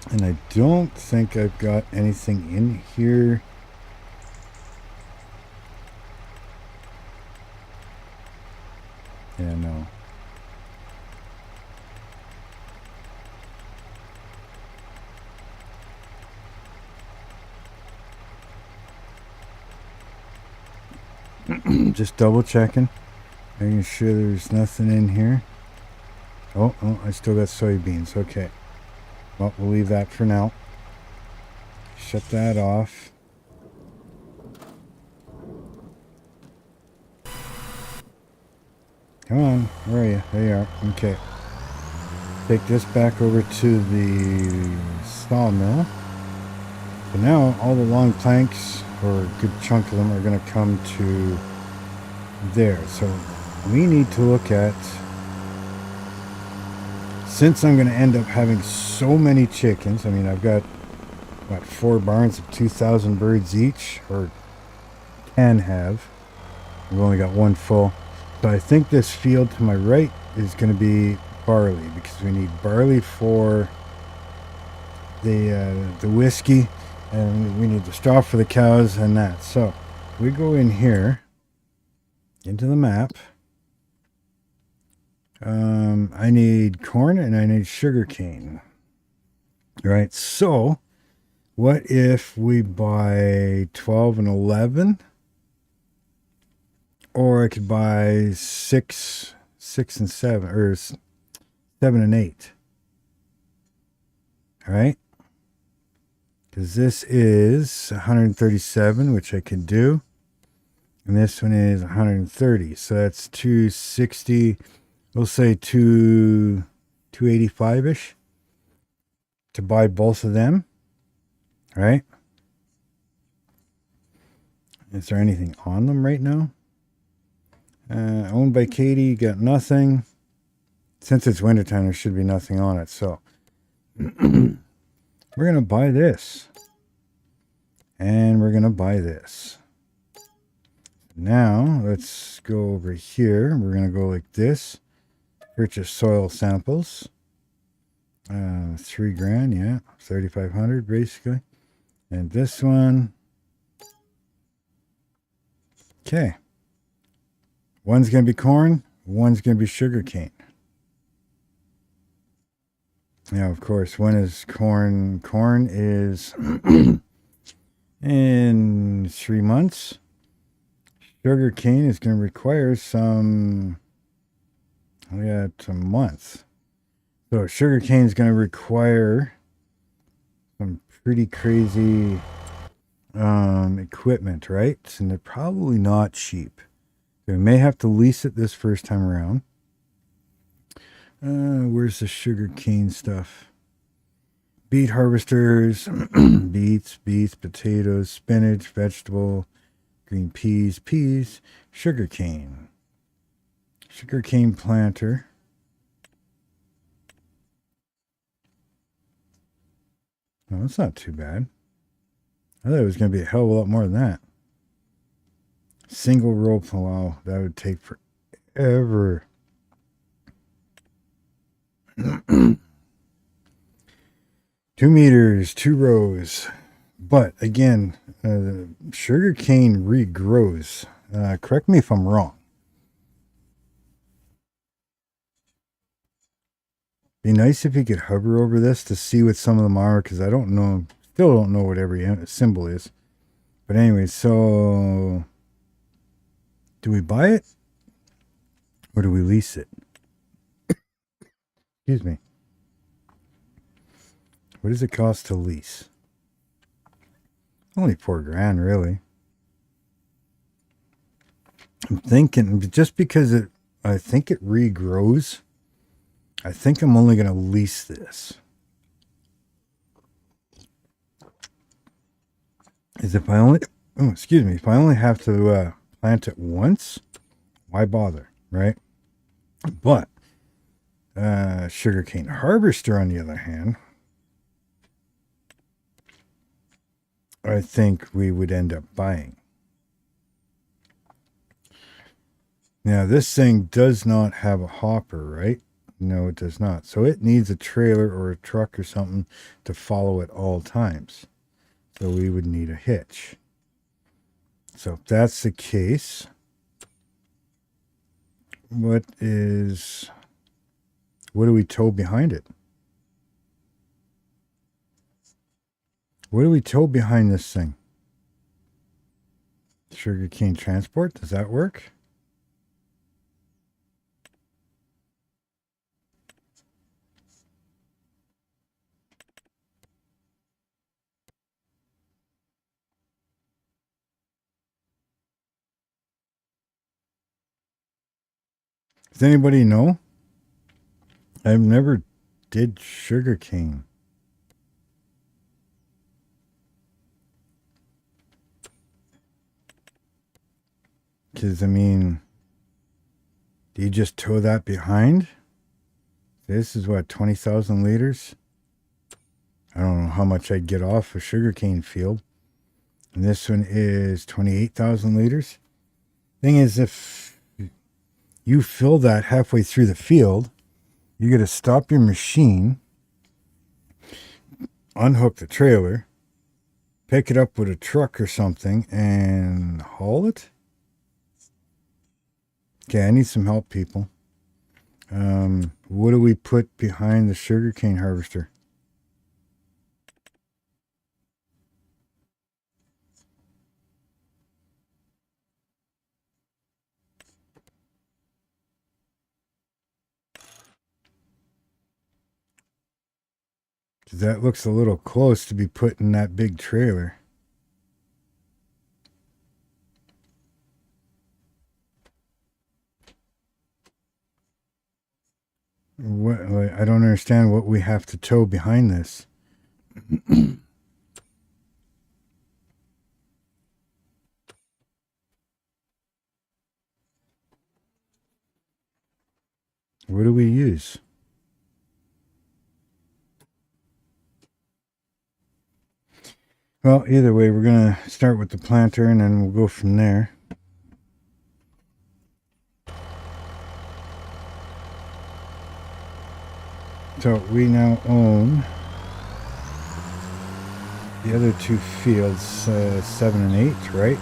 And I don't think I've got anything in here. Yeah, no. Just double checking. Making sure there's nothing in here. Oh, I still got soybeans. Okay. Well, we'll leave that for now. Shut that off. Come on, where are you? There you are. Okay. Take this back over to the sawmill. So now all the long planks, or a good chunk of them, are going to come to there. So we need to look at, since I'm going to end up having so many chickens, I mean, I've got, what, 4 barns of 2,000 birds each, or can have. We've only got 1 full. So I think this field to my right is going to be barley, because we need barley for the whiskey, and we need the straw for the cows and that. So we go in here into the map. I need corn and I need sugar cane. All right, so what if we buy 12 and 11? Or I could buy 6 and 7, or 7 and 8. All right. Because this is 137, which I can do. And this one is 130. So that's 260. We'll say 285-ish. To buy both of them. All right. Is there anything on them right now? Owned by Katie, got nothing. Since it's wintertime, there should be nothing on it. So we're going to buy this. And we're going to buy this. Now, let's go over here. We're going to go like this. Purchase soil samples. $3,000, yeah. 3,500 basically. And this one. Okay. One's going to be corn. One's going to be sugar cane. Now, of course, when is corn? Corn is in 3 months. Sugar cane is going to require some, it's a month. So sugar cane is going to require some pretty crazy equipment, right? And they're probably not cheap. We may have to lease it this first time around. Where's the sugar cane stuff? Beet harvesters, beets, potatoes, spinach, vegetable, green peas, sugar cane planter. Oh, that's not too bad. I thought it was going to be a hell of a lot more than that. Single row plow, that would take forever. 2 meters, 2 rows. But again, sugar cane regrows. Correct me if I'm wrong. Be nice if you could hover over this to see what some of them are, because I don't know, still don't know what every symbol is. But anyway, so do we buy it or do we lease it? Excuse me. What does it cost to lease? Only $4,000, really. I'm thinking, just because I think it regrows, I think I'm only going to lease this. If I only have to plant it once, why bother, right? But sugarcane harvester, on the other hand, I think we would end up buying. Now, this thing does not have a hopper, right? No, it does not. So it needs a trailer or a truck or something to follow at all times. So we would need a hitch. So if that's the case, what do we tow behind it? What do we tow behind this thing? Sugarcane transport, does that work? Does anybody know? I've never did sugarcane. Because, I mean, do you just tow that behind? This is what, 20,000 liters? I don't know how much I'd get off a sugarcane field. And this one is 28,000 liters. Thing is, if you fill that halfway through the field, you got to stop your machine, unhook the trailer, pick it up with a truck or something, and haul it. Okay, I need some help, people. What do we put behind the sugarcane harvester? That looks a little close to be put in that big trailer. What, I don't understand what we have to tow behind this. What do we use? Well, either way, we're going to start with the planter and then we'll go from there. So we now own the other two fields, 7 and 8, right?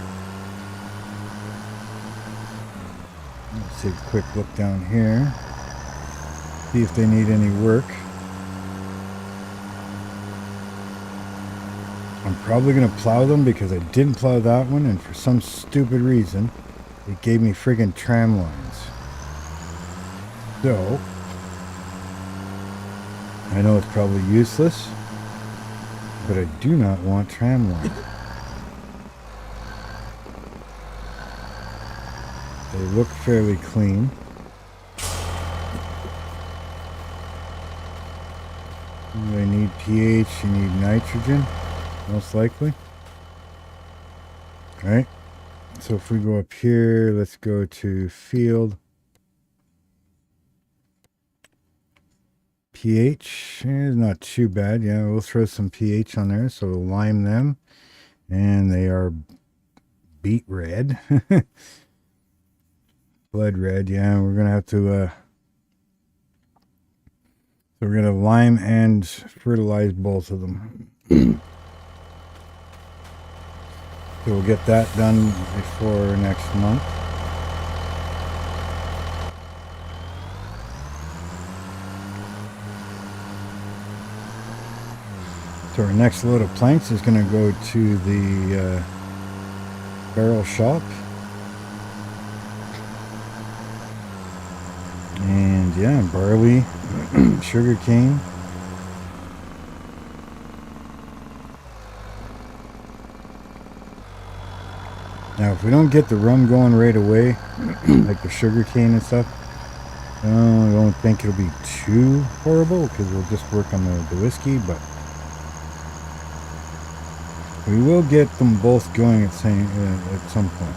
Let's take a quick look down here. See if they need any work. I'm probably going to plow them because I didn't plow that one, and for some stupid reason, it gave me friggin' tram lines. So, I know it's probably useless, but I do not want tram lines. They look fairly clean. They need pH, you need nitrogen, most likely. Alright, so if we go up here, let's go to field. pH is not too bad. Yeah, we'll throw some pH on there, so we'll lime them. And they are beet red. Blood red, yeah, we're going to have to... so we're going to lime and fertilize both of them. So we'll get that done before next month. So our next load of planks is going to go to the barrel shop. And yeah, barley, sugar cane. Now if we don't get the rum going right away, like the sugar cane and stuff, I don't think it'll be too horrible because we'll just work on the whiskey, but we will get them both going at some point.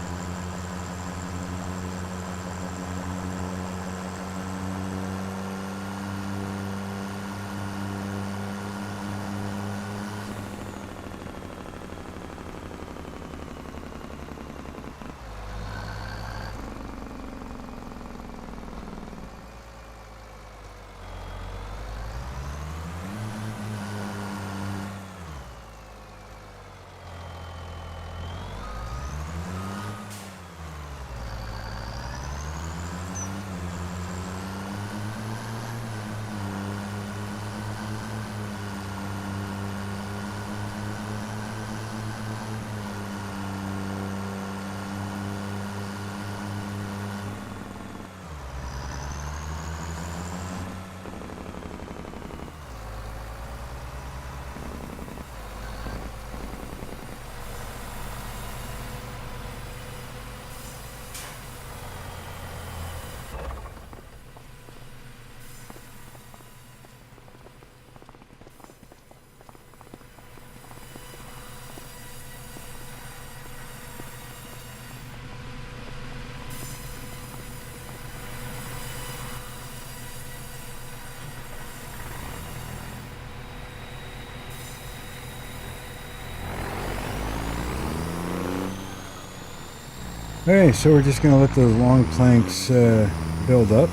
Okay, so we're just going to let those long planks build up.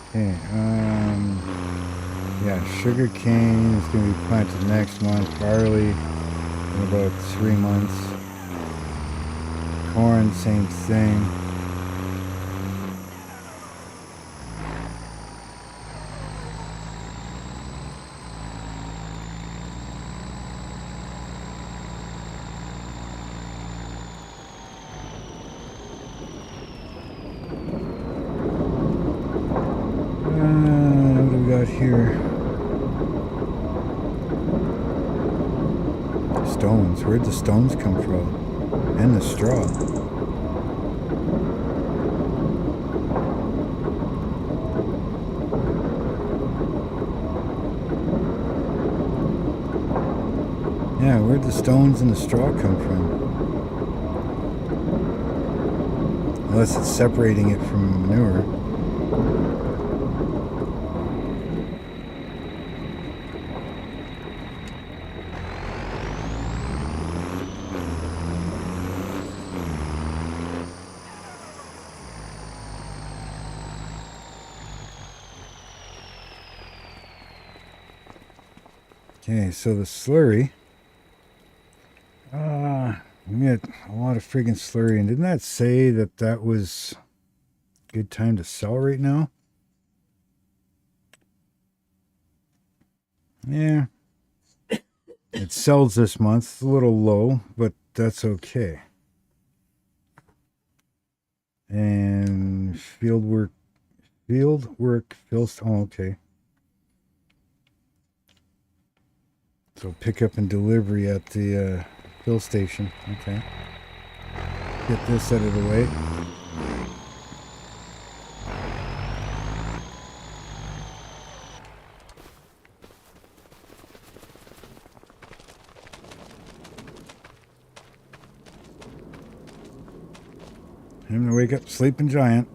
Okay, yeah, sugar cane is going to be planted next month. Barley in about 3 months. Corn, same thing. What do we got here? Stones. Where'd the stones come from? And the straw. Yeah, where'd the stones and the straw come from? Unless it's separating it from manure. Okay, so the slurry. We had a lot of friggin' slurry, and didn't that say that that was a good time to sell right now? Yeah. It sells this month. It's a little low, but that's okay. And field work, oh, okay. So pickup and delivery at the fill station. Okay. Get this out of the way. I'm gonna wake up sleeping giant.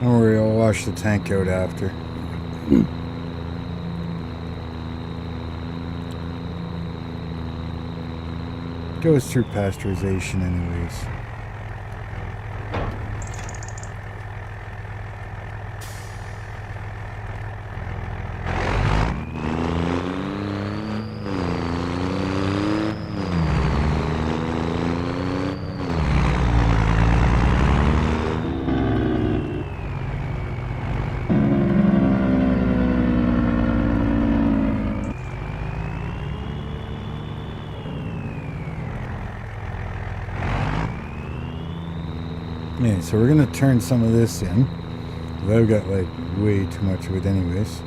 Don't worry, I'll wash the tank out after. Goes through pasteurization anyways. Yeah, so we're gonna turn some of this in. I've got like way too much of it anyways.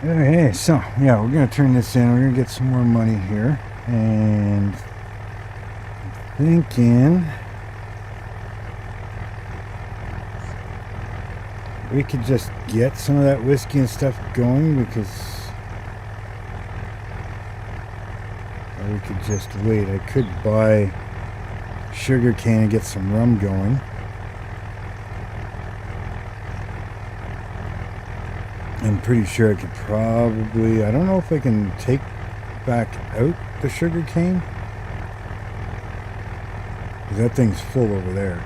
Okay, so yeah, we're gonna turn this in. We're gonna get some more money here, and I'm thinking we could just get some of that whiskey and stuff going, because, or we could just wait. I could buy sugar cane and get some rum going. I'm pretty sure I could probably, I don't know if I can take back out the sugar cane, because that thing's full over there.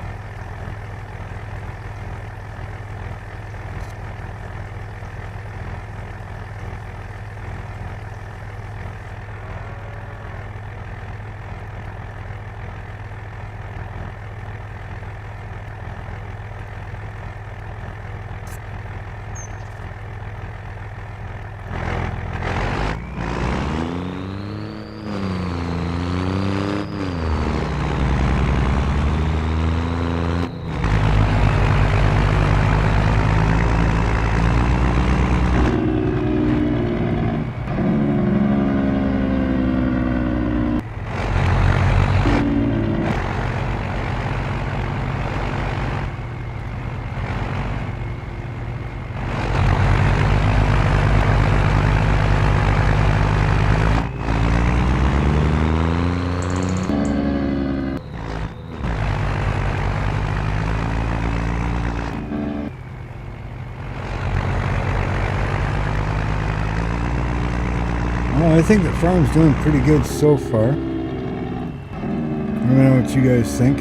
Well, I think the farm's doing pretty good so far. Let me know what you guys think.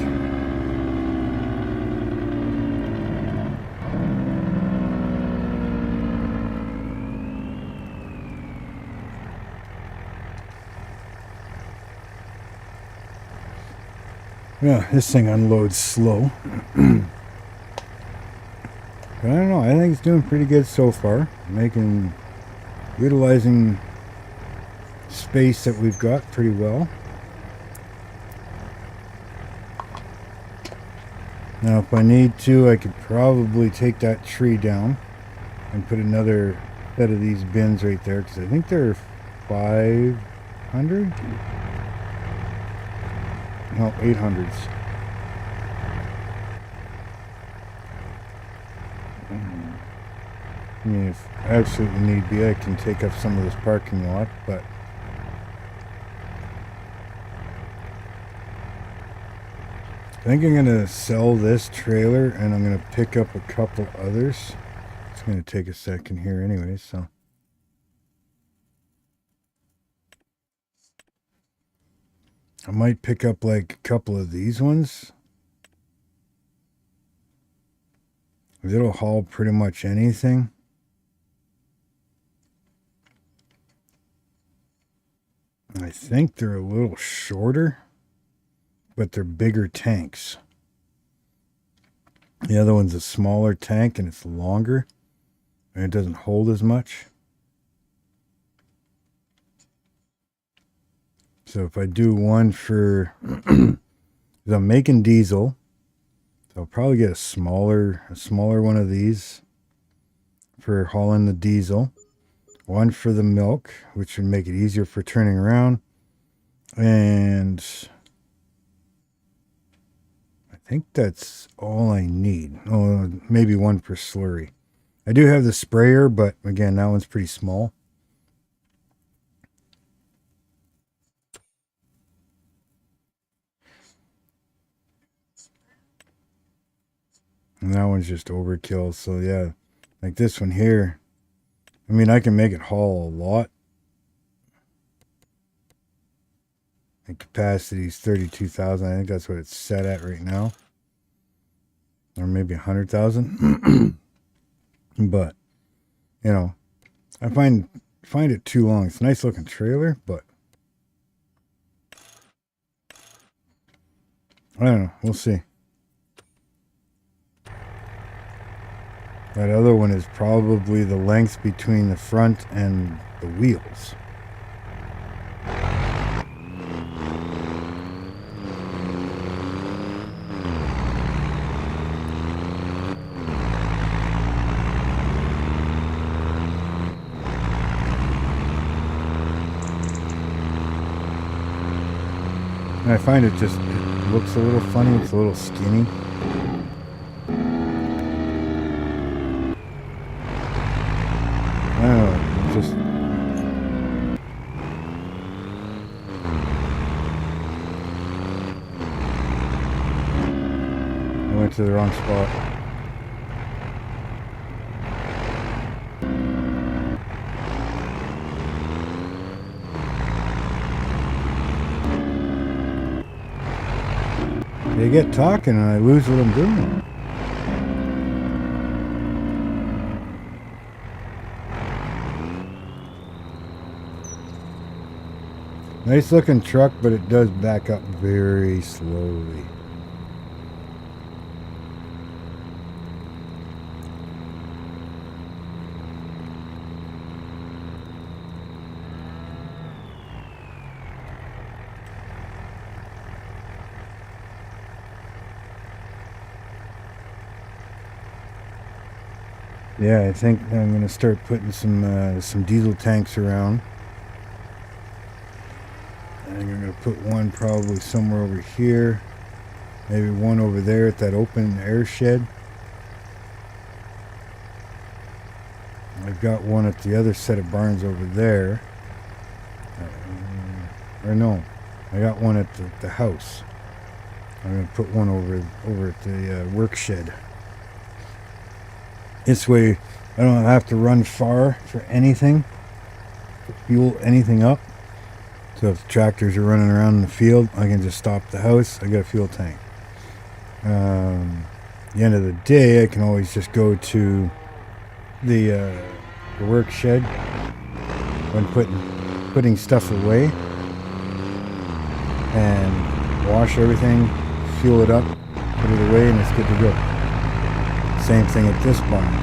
Yeah, this thing unloads slow. But I don't know, I think it's doing pretty good so far. Utilizing space that we've got pretty well. Now if I need to, I could probably take that tree down and put another set of these bins right there, because I think they're 500? No, 800s. I mean, if absolutely need be, I can take up some of this parking lot, but I think I'm going to sell this trailer and I'm going to pick up a couple others. It's going to take a second here anyway, so. I might pick up like a couple of these ones. It'll haul pretty much anything. I think they're a little shorter, but they're bigger tanks. The other one's a smaller tank and it's longer and it doesn't hold as much. So if I do one for, I'm making diesel, so I'll probably get a smaller one of these for hauling the diesel. One for the milk, which would make it easier for turning around. And I think that's all I need. Oh, maybe one for slurry. I do have the sprayer, but again, that one's pretty small. And that one's just overkill. So yeah, like this one here. I mean, I can make it haul a lot. And capacity is 32,000. I think that's what it's set at right now. Or maybe 100,000. But, you know, I find it too long. It's a nice looking trailer, but I don't know. We'll see. That other one is probably the length between the front and the wheels. And I find it looks a little funny. It's a little skinny. I don't know, I went to the wrong spot. They get talking and I lose what I'm doing. Nice looking truck, but it does back up very slowly. Yeah, I think I'm going to start putting some diesel tanks around. I think I'm going to put one probably somewhere over here. Maybe one over there at that open air shed. I've got one at the other set of barns over there. Or no, I got one at the house. I'm going to put one over at the work shed. This way I don't have to run far for anything, to fuel anything up. So if tractors are running around in the field, I can just stop the house. I got a fuel tank. At the end of the day, I can always just go to the work shed when putting stuff away and wash everything, fuel it up, put it away, and it's good to go. Same thing at this barn.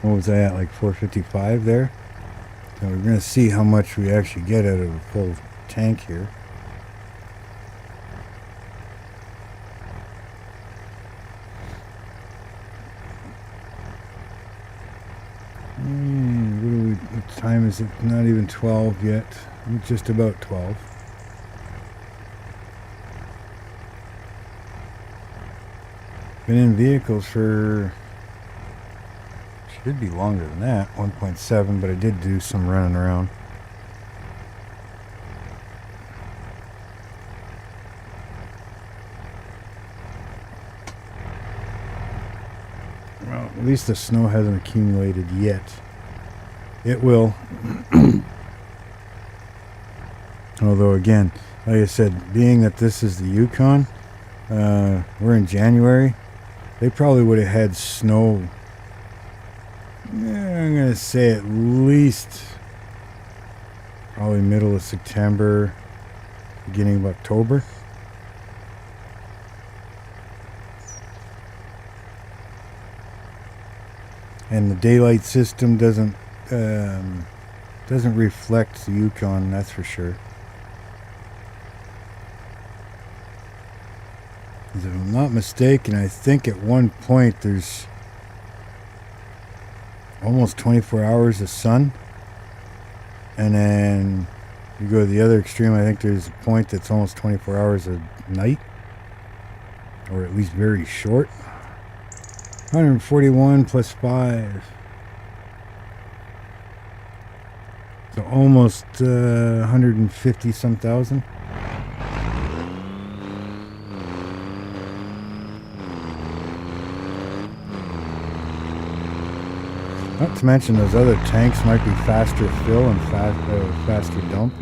What was I at, like 455 there? So we're going to see how much we actually get out of a full tank here. What time is it? Not even 12 yet. Just about 12. Been in vehicles for... should be longer than that, 1.7, but I did do some running around. Well, at least the snow hasn't accumulated yet. It will. Although again, like I said, being that this is the Yukon, we're in January, they probably would have had snow. I'm going to say at least probably middle of September, beginning of October. And the daylight system doesn't reflect the Yukon, that's for sure. If I'm not mistaken, I think at one point there's almost 24 hours of sun, and then you go to the other extreme. I think there's a point that's almost 24 hours of night, or at least very short. 141 plus 5, so almost 150 some thousand. Not to mention those other tanks might be faster fill and faster dump.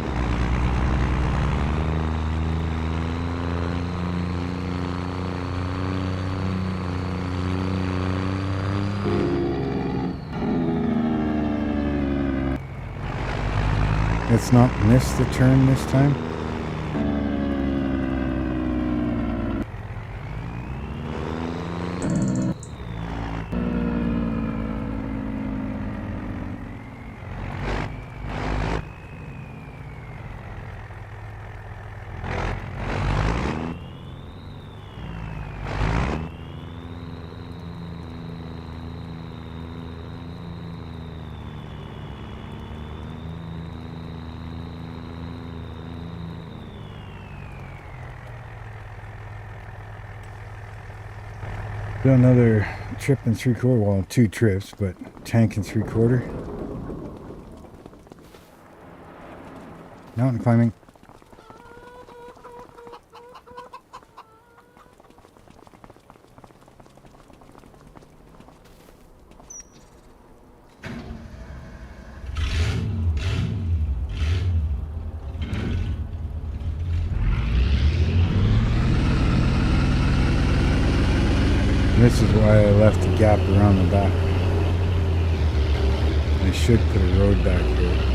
Let's not miss the turn this time. Another trip and 3/4, well, 2 trips, but tank and 3/4. Mountain climbing. This is why I left the gap around the back. I should put a road back here.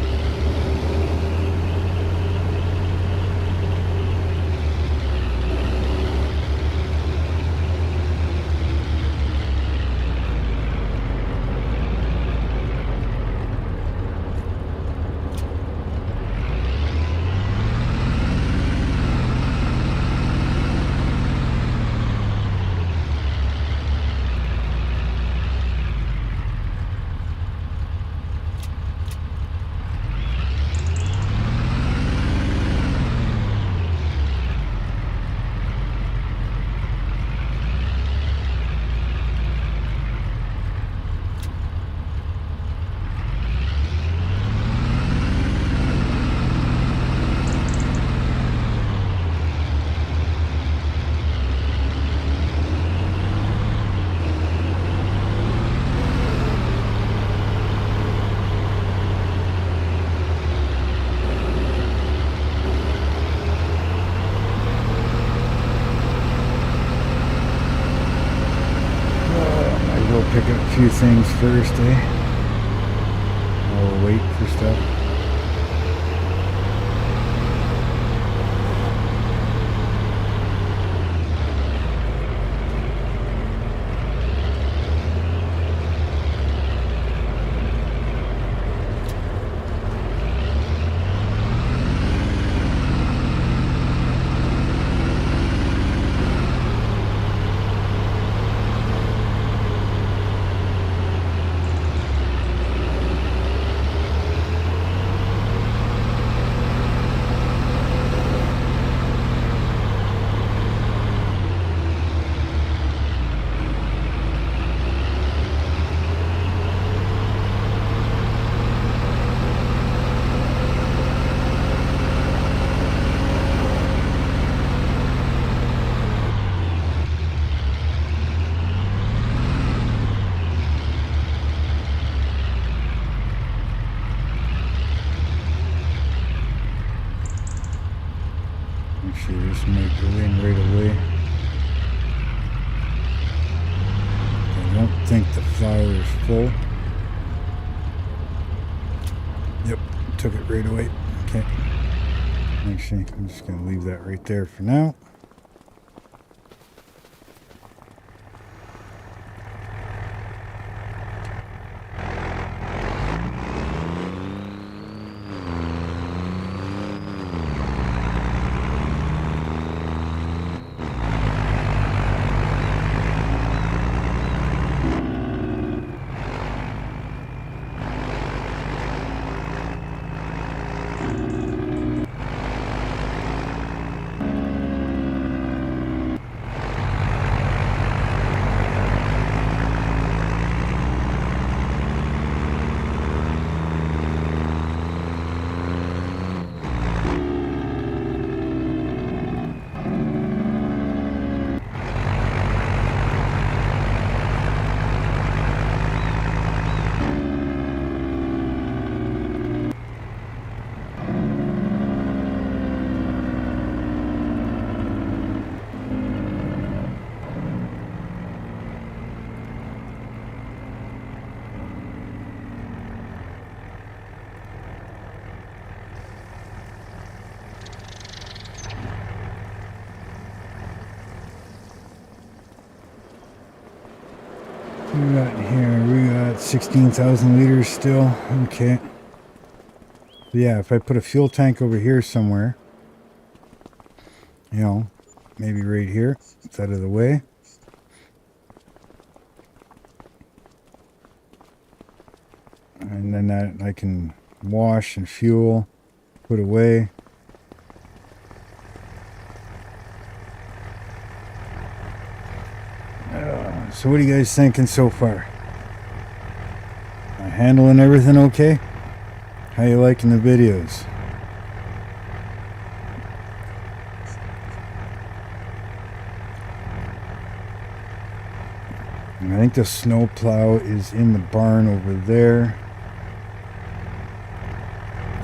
few things first, eh? I'll wait for stuff. Actually, this might go in right away. I don't think the flower is full. Yep, took it right away. Okay. Actually, I'm just going to leave that right there for now. We got here, we got 16,000 liters still. Okay. Yeah, if I put a fuel tank over here somewhere, you know, maybe right here, it's out of the way. And then that I can wash and fuel, put away. So what are you guys thinking so far? Am I handling everything okay? How you liking the videos? And I think the snow plow is in the barn over there.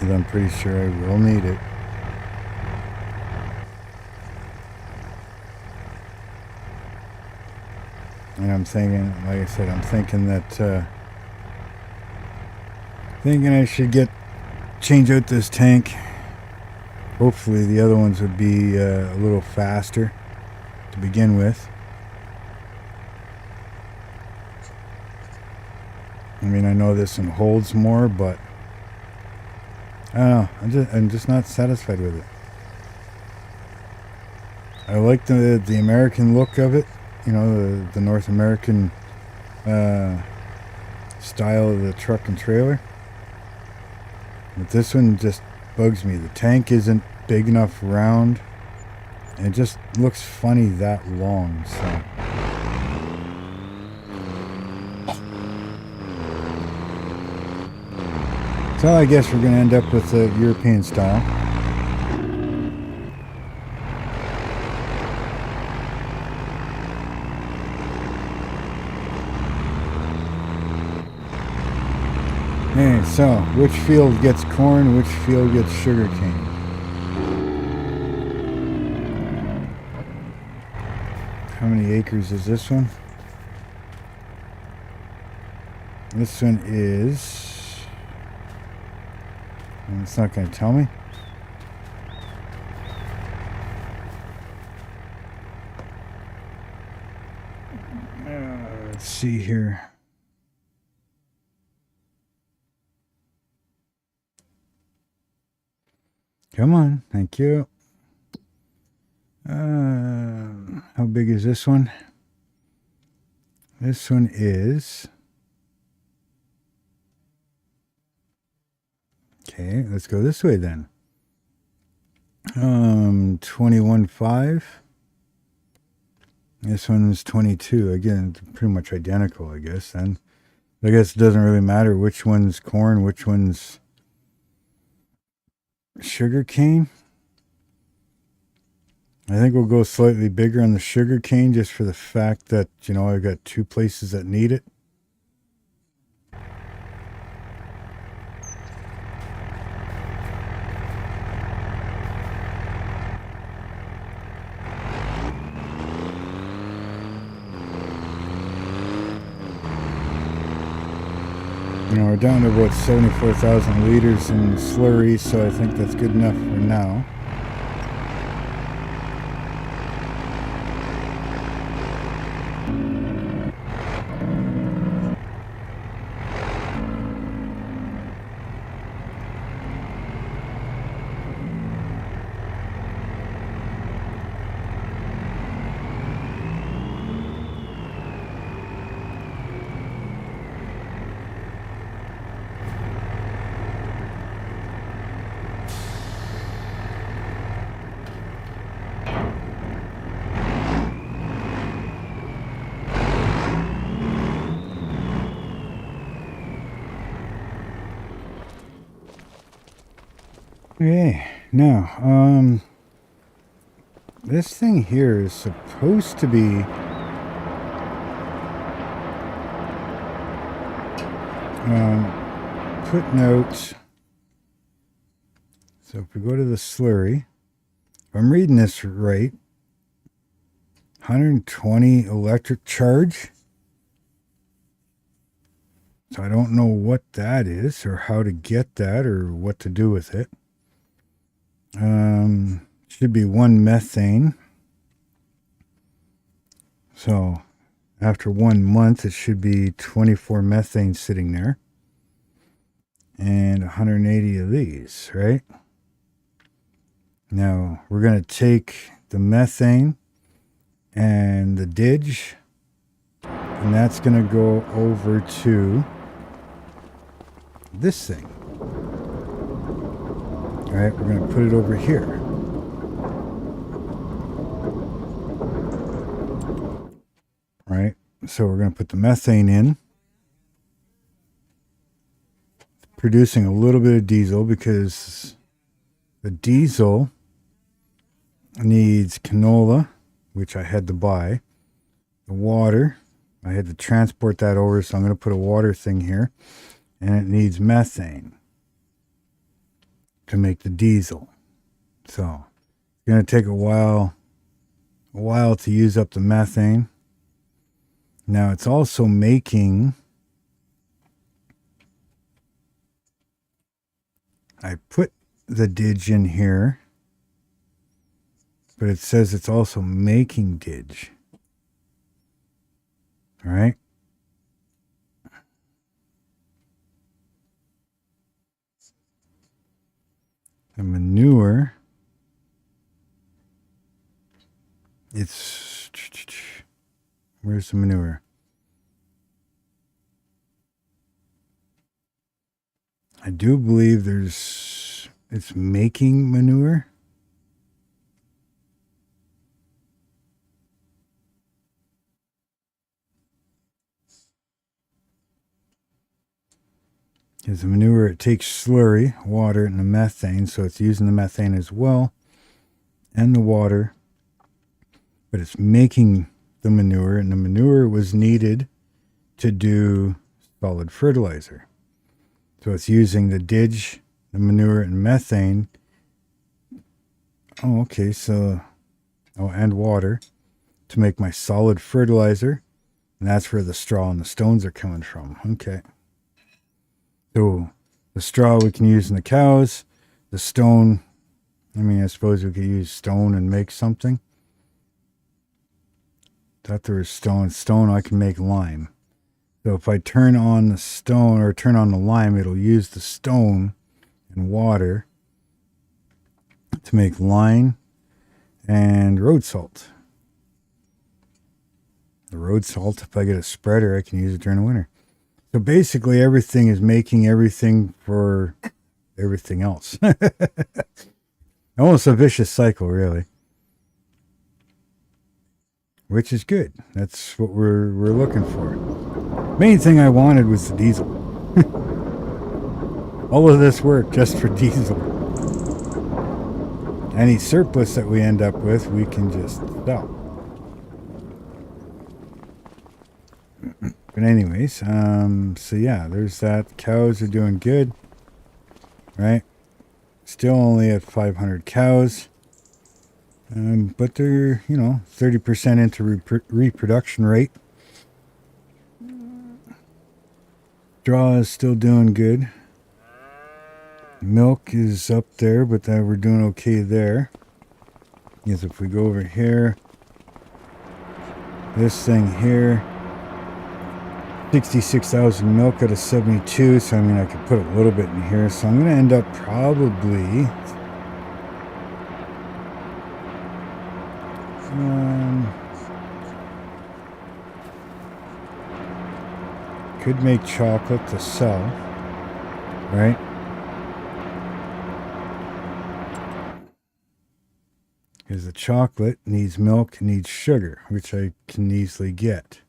And I'm pretty sure I will need it. And I'm thinking, like I said, I'm thinking that, thinking I should change out this tank. Hopefully the other ones would be a little faster to begin with. I mean, I know this one holds more, but I don't know. I'm just not satisfied with it. I like the American look of it. You know, the North American style of the truck and trailer. But this one just bugs me. The tank isn't big enough round. And it just looks funny that long. So I guess we're going to end up with the European style. Okay, so which field gets corn, which field gets sugar cane? How many acres is this one? This one is... It's not going to tell me. Let's see here. Come on, thank you. How big is this one? This one is... Okay, let's go this way then. 21.5. This one's 22. Again, pretty much identical, I guess. And I guess it doesn't really matter which one's corn, which one's sugar cane. I think we'll go slightly bigger on the sugar cane just for the fact that, you know, I've got two places that need it. You know, we're down to about 74,000 liters in slurry, so I think that's good enough for now. Okay, now, this thing here is supposed to be putting out, so if we go to the slurry, if I'm reading this right, 120 electric charge. So I don't know what that is or how to get that or what to do with it. Should be 1 methane. So after 1 month, it should be 24 methane sitting there. And 180 of these, right? Now we're going to take the methane and the DIDGE, and that's going to go over to this thing. All right, we're going to put it over here. All right, so we're going to put the methane in, producing a little bit of diesel because the diesel needs canola, which I had to buy. The water, I had to transport that over, so I'm going to put a water thing here. And it needs methane to make the diesel. So it's going to take a while to use up the methane. Now it's also making, I put the DIDGE in here, but it says it's also making DIDGE. All right. The manure, it's, where's the manure? I do believe it's making manure. Because the manure, it takes slurry, water, and the methane, so it's using the methane as well, and the water, but it's making the manure, and the manure was needed to do solid fertilizer. So it's using the DIDGE, the manure, and methane. Oh, okay, so, and water to make my solid fertilizer, and that's where the straw and the stones are coming from. Okay. So the straw we can use in the cows. The stone, I mean, I suppose we could use stone and make something. Thought there was stone. Stone, I can make lime. So if I turn on the stone or turn on the lime, it'll use the stone and water to make lime and road salt. The road salt, if I get a spreader, I can use it during the winter. So basically everything is making everything for everything else. Almost a vicious cycle, really. Which is good. That's what we're looking for. Main thing I wanted was the diesel. All of this work just for diesel. Any surplus that we end up with, we can just sell. But anyways, so yeah, there's that. Cows are doing good, right? Still only at 500 cows. But they're, 30% into reproduction rate. Straw is still doing good. Milk is up there, but we're doing okay there. Because if we go over here, this thing here, 66,000 milk out of 72. So I mean, I could put a little bit in here. So I'm going to end up probably could make chocolate to sell, right? Because the chocolate needs milk, needs sugar, which I can easily get.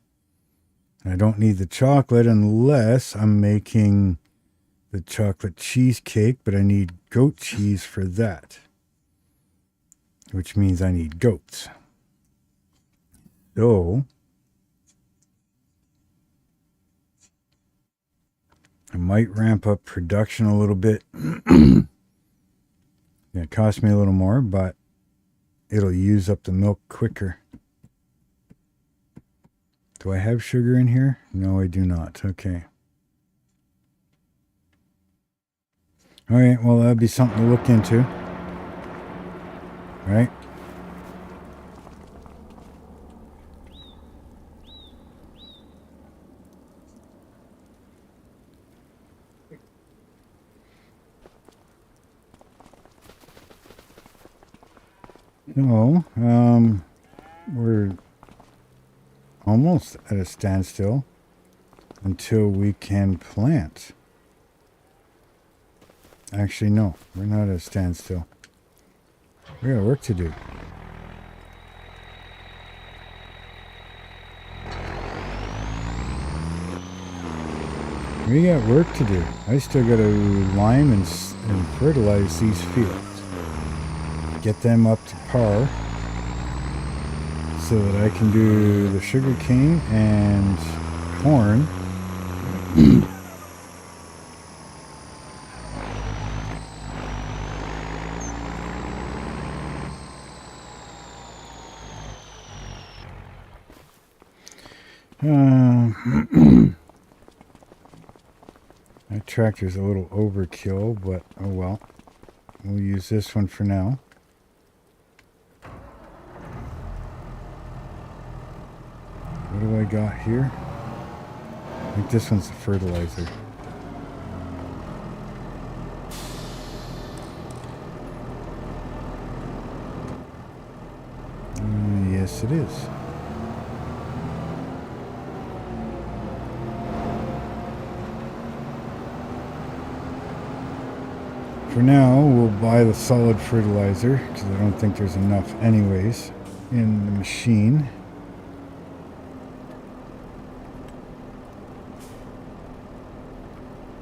I don't need the chocolate unless I'm making the chocolate cheesecake, but I need goat cheese for that, which means I need goats. So I might ramp up production a little bit. It cost me a little more, but it'll use up the milk quicker. Do I have sugar in here? No, I do not. Okay. All right, well, that'd be something to look into. All right. No, we're almost at a standstill until we can plant. Actually, no, we're not at a standstill. We got work to do. We got work to do. I still got to lime and fertilize these fields. Get them up to par so that I can do the sugar cane and corn. That tractor's a little overkill, but oh well. We'll use this one for now. What do I got here? I think this one's the fertilizer. Yes, it is. For now, we'll buy the solid fertilizer, because I don't think there's enough anyways in the machine.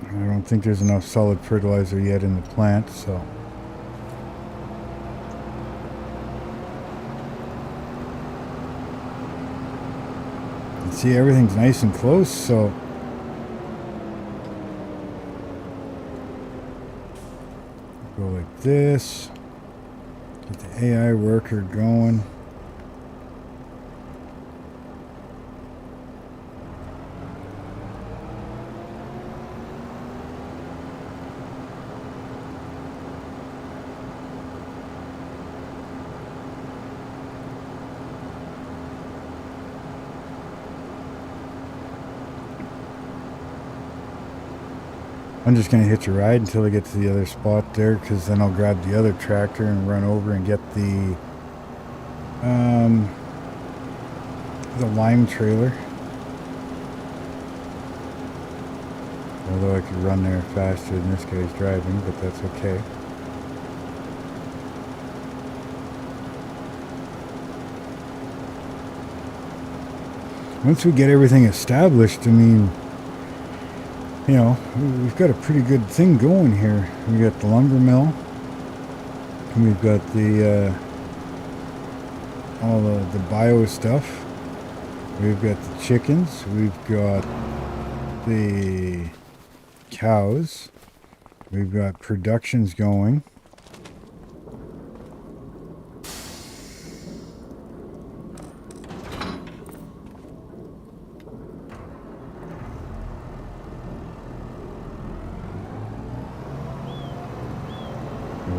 I don't think there's enough solid fertilizer yet in the plant, so... You see, everything's nice and close, so... Go like this. Get the AI worker going. I'm just going to hitch a ride until I get to the other spot there, because then I'll grab the other tractor and run over and get the lime trailer. Although I could run there faster than this guy's driving, but that's okay. Once we get everything established, I mean, you know, we've got a pretty good thing going here. We got the lumber mill, and we've got the all the bio stuff. We've got the chickens. We've got the cows. We've got productions going.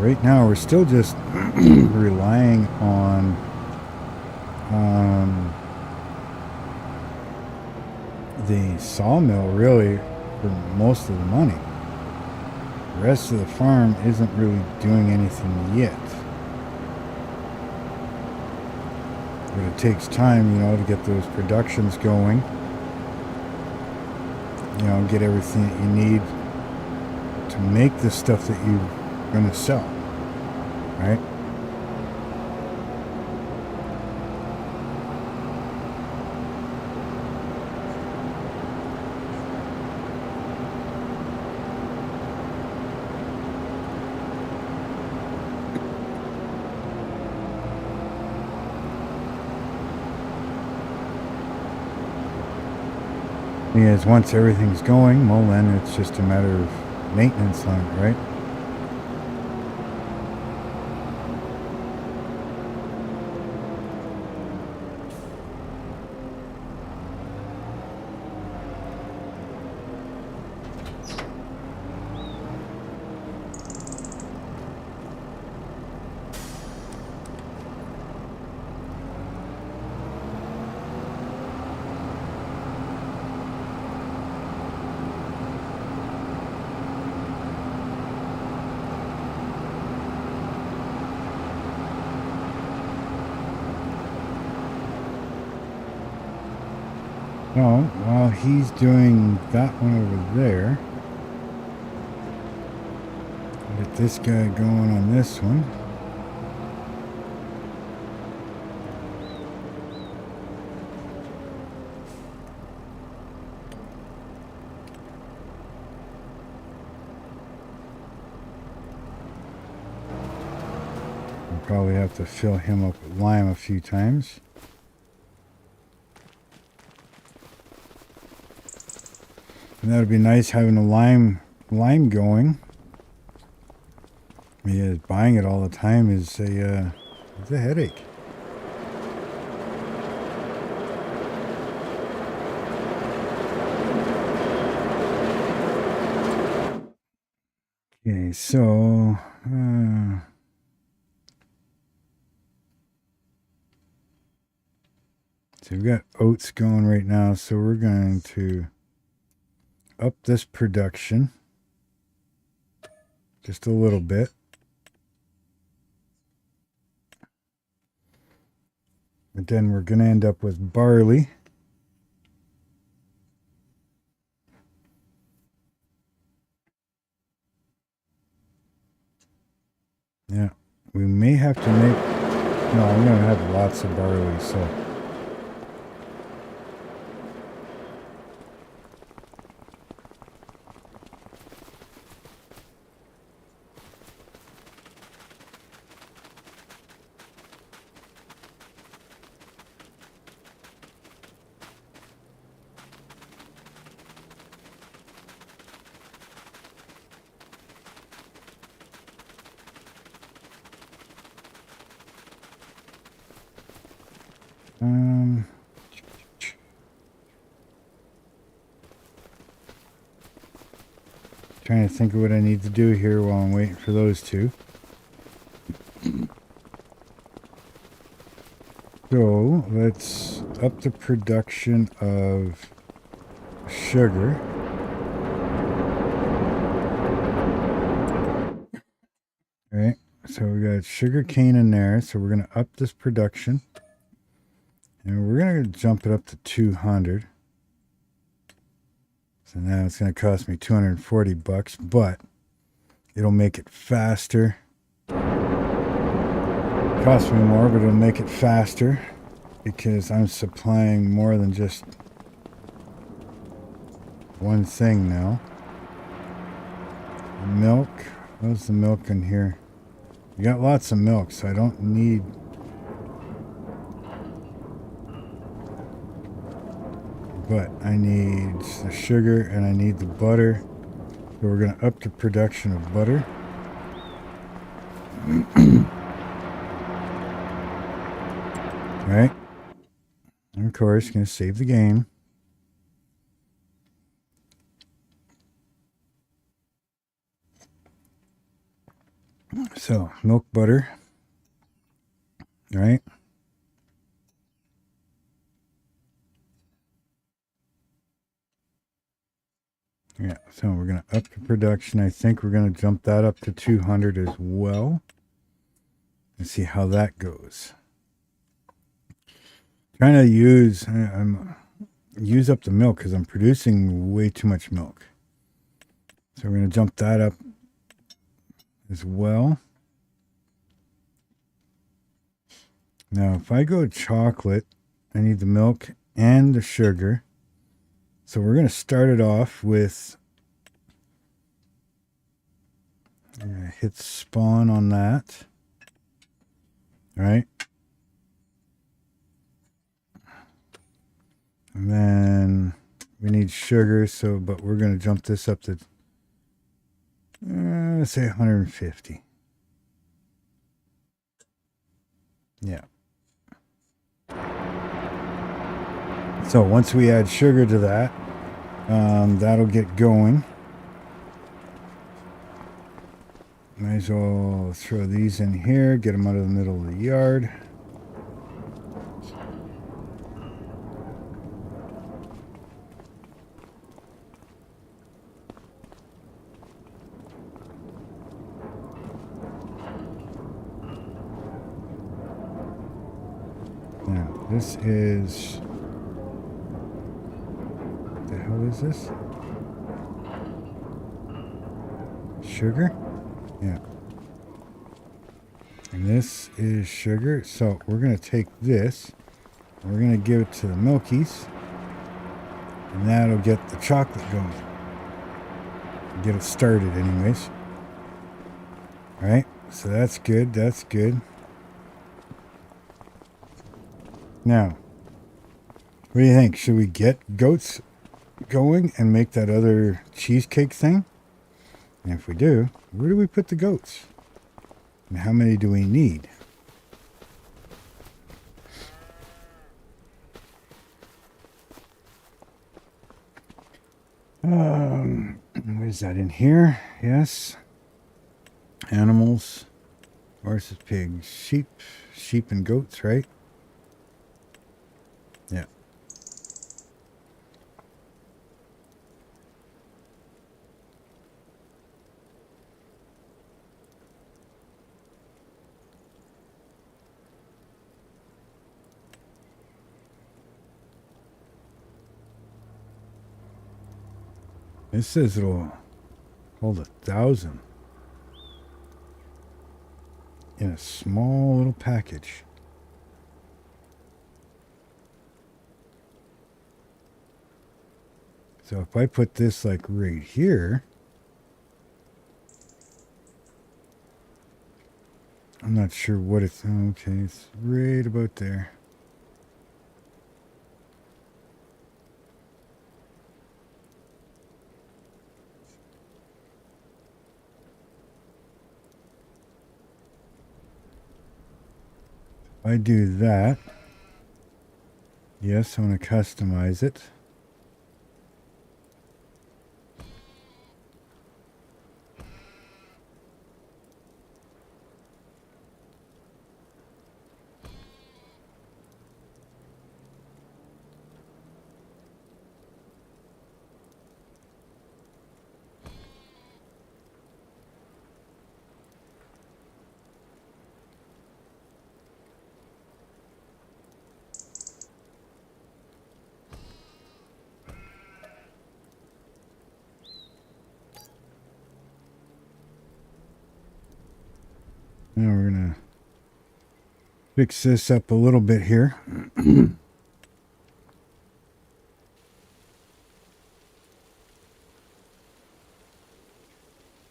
Right now we're still just relying on the sawmill really for most of the money. The rest of the farm isn't really doing anything yet. But it takes time, you know, to get those productions going. You know, get everything that you need to make the stuff that you're going to sell, right? Because once everything's going, well then it's just a matter of maintenance on it, right? Well, while he's doing that one over there, get this guy going on this one. We'll probably have to fill him up with lime a few times. And that would be nice having a lime going. Yeah, buying it all the time is a headache. Okay, so we've got oats going right now, so we're going to up this production just a little bit. But then we're going to end up with barley. Yeah, we may have to make... No, I'm going to have lots of barley, so... Trying to think of what I need to do here while I'm waiting for those two. So let's up the production of sugar. So we got sugar cane in there. So we're going to up this production. And we're going to jump it up to 200. So now it's going to cost me 240 bucks, but it'll make it faster. Cost me more, but it'll make it faster because I'm supplying more than just one thing now. Milk. What's the milk in here? You got lots of milk, so I don't need... But I need the sugar and I need the butter. So we're going to up the production of butter. Alright. And of course, going to save the game. So, milk, butter. Alright. Yeah, so we're going to up the production. I think we're going to jump that up to 200 as well. And see how that goes. Trying to use up the milk because I'm producing way too much milk. So we're going to jump that up as well. Now, if I go chocolate, I need the milk and the sugar. So we're going to start it off with, hit spawn on that. All right. And then we need sugar, but we're going to jump this up to, let's say 150. Yeah. So once we add sugar to that, that'll get going. Might as well throw these in here, get them out of the middle of the yard. Now, this is... What the hell is this? Sugar? Yeah. And this is sugar. So we're going to take this. And we're going to give it to the Milkies. And that'll get the chocolate going. Get it started anyways. Alright. So that's good. That's good. Now, what do you think? Should we get goats going and make that other cheesecake thing? And if we do, where do we put the goats? And how many do we need? What is that in here? Yes. Animals. Horses, pigs, sheep and goats, right? Yeah. It says it'll hold 1,000 in a small little package. So if I put this like right here, I'm not sure what it's, okay, it's right about there. If I do that, yes, I want to customize it. Now we're gonna fix this up a little bit here.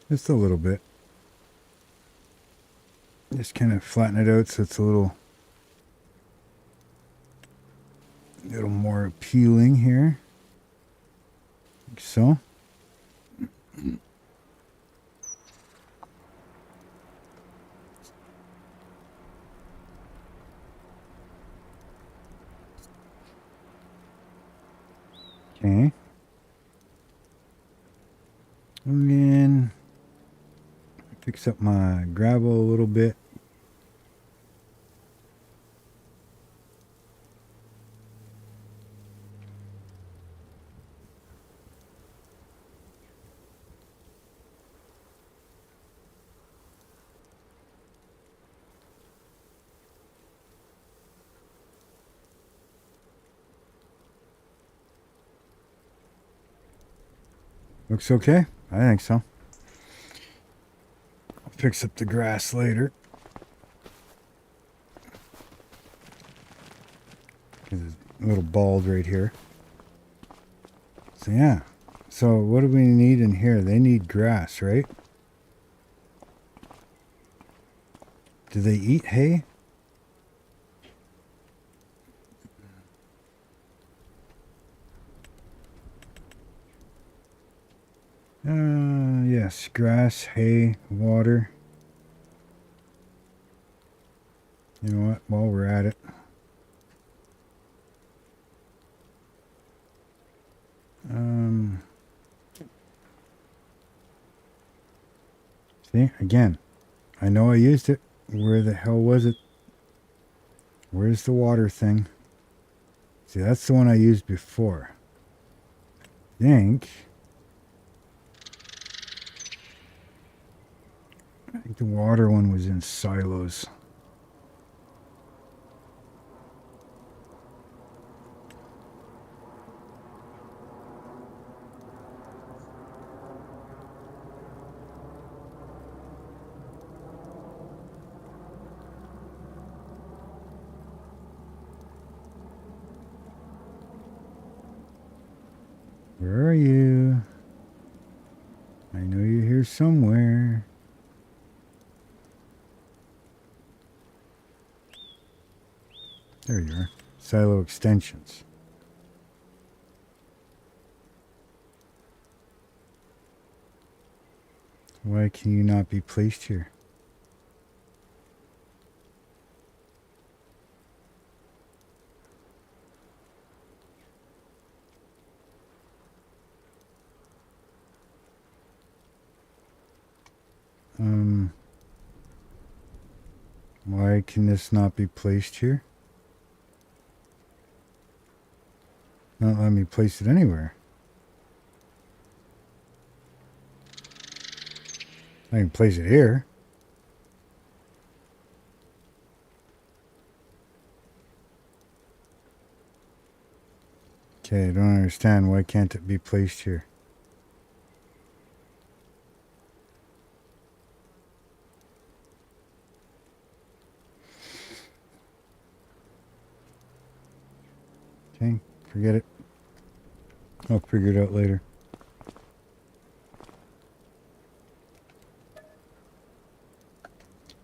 Just a little bit. Just kind of flatten it out so it's a little more appealing here. Like so. Okay. And then fix up my gravel a little bit. Looks okay? I think so. I'll fix up the grass later. Because it's a little bald right here. So yeah. So what do we need in here? They need grass, right? Do they eat hay? Yes, grass, hay, water. You know what? While we're at it. See, again, I know I used it. Where the hell was it? Where's the water thing? See, that's the one I used before. I think the water one was in silos. Where are you? I know you're here somewhere. There you are. Silo extensions. Why can you not be placed here? Why can this not be placed here? Not let me place it anywhere. I can place it here. Okay, I don't understand. Why can't it be placed here? Okay, forget it. I'll figure it out later.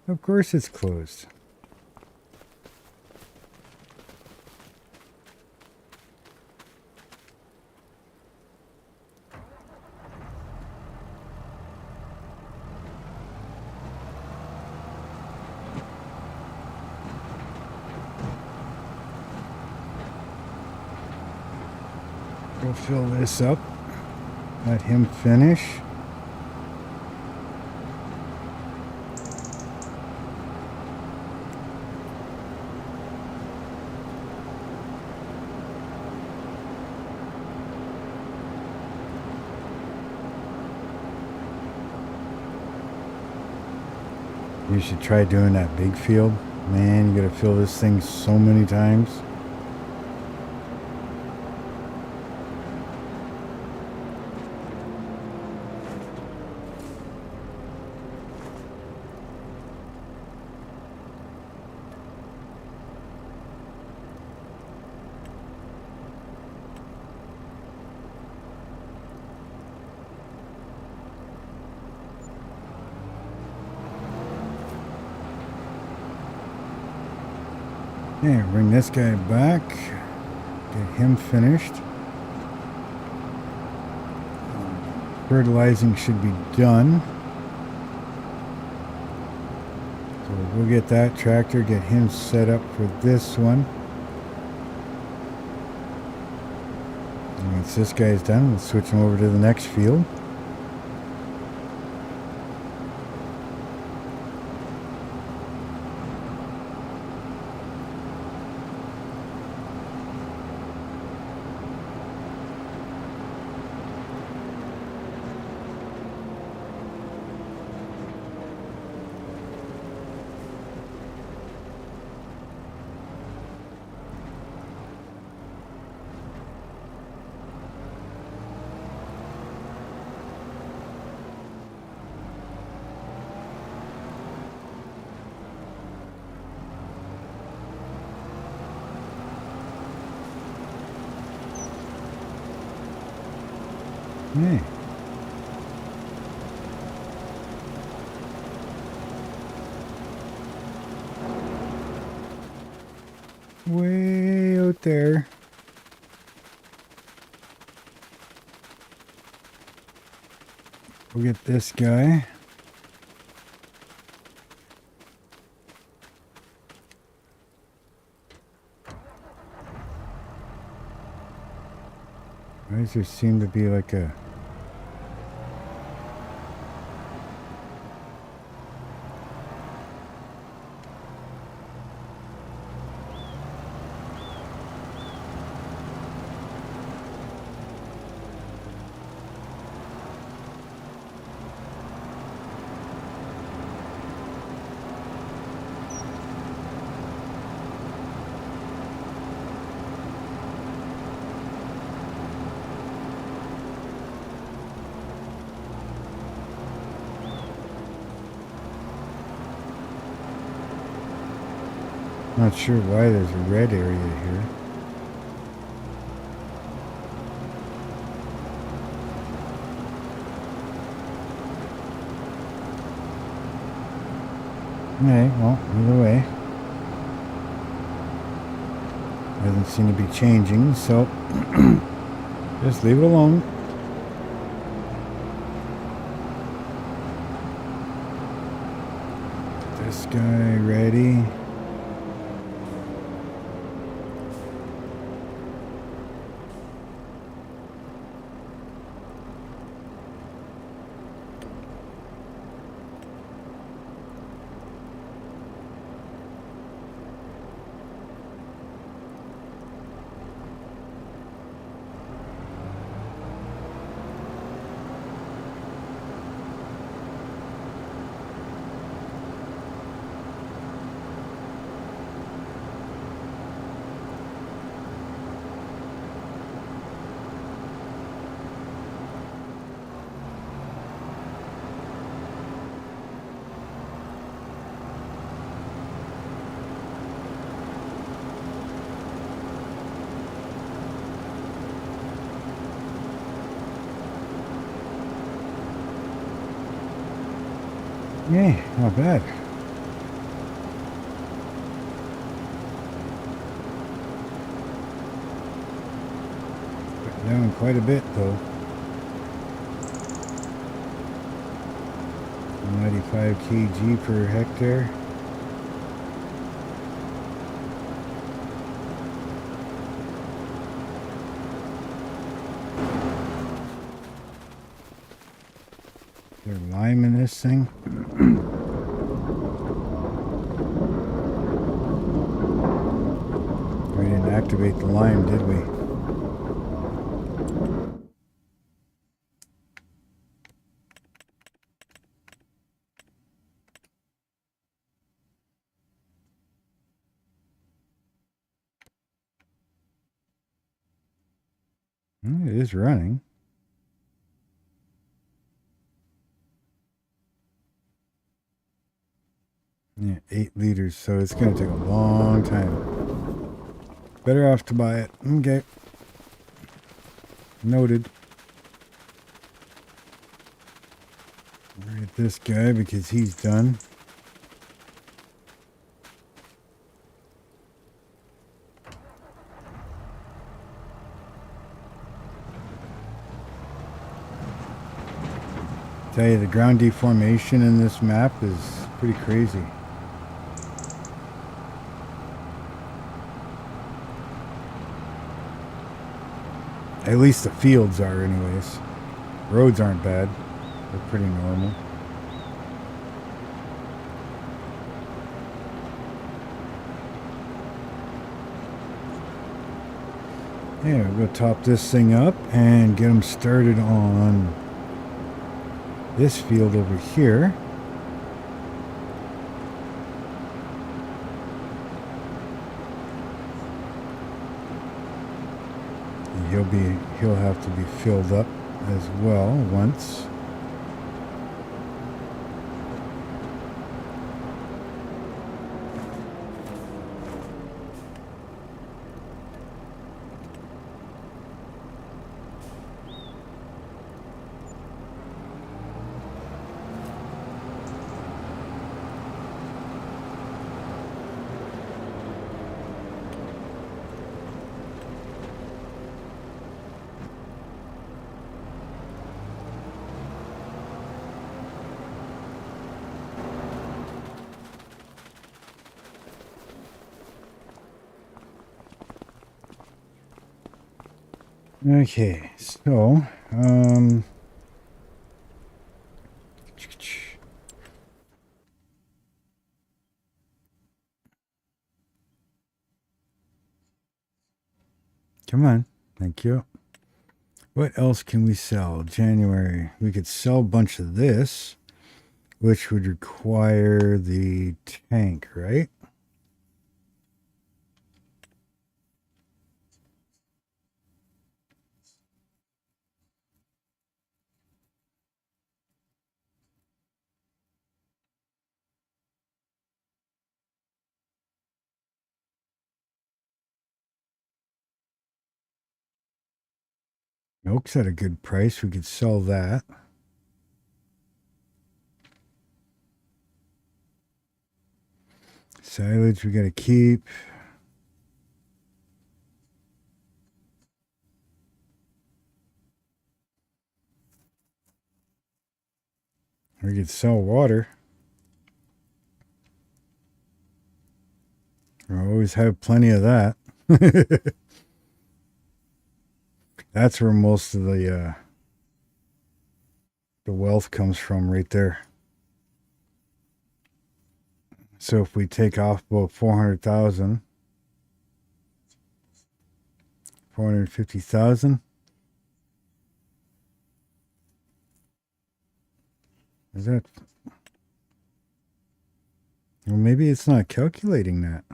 Of course it's closed. Go fill this up. Let him finish. You should try doing that big field. Man, you gotta fill this thing so many times. Okay, bring this guy back. Get him finished. Fertilizing should be done. So we'll get that tractor, get him set up for this one. And once this guy is done, we'll switch him over to the next field. Hey. Way out there. We'll get this guy. Why does there seem to be like a... Not sure why there's a red area here. Okay, well, either way. Doesn't seem to be changing, so just leave it alone. This guy ready. Yay, not bad. Put down quite a bit though. 95 kg per hectare. There's lime in this thing. We didn't activate the lime, did we? It is running. Yeah, 8 liters, so it's going to take a long time. Better off to buy it. Okay. Noted. Get this guy because he's done. Tell you, the ground deformation in this map is pretty crazy. At least the fields are anyways. Roads aren't bad. They're pretty normal. Yeah, we'll top this thing up and get them started on this field over here. And he'll have to be filled up as well once. Okay, so, come on, thank you. What else can we sell? January, we could sell a bunch of this, which would require the tank, right? Milk's at a good price. We could sell that. Silage we got to keep. We could sell water. We always have plenty of that. That's where most of the wealth comes from, right there. So if we take off about 400,000, 450,000, is that? Well, maybe it's not calculating that.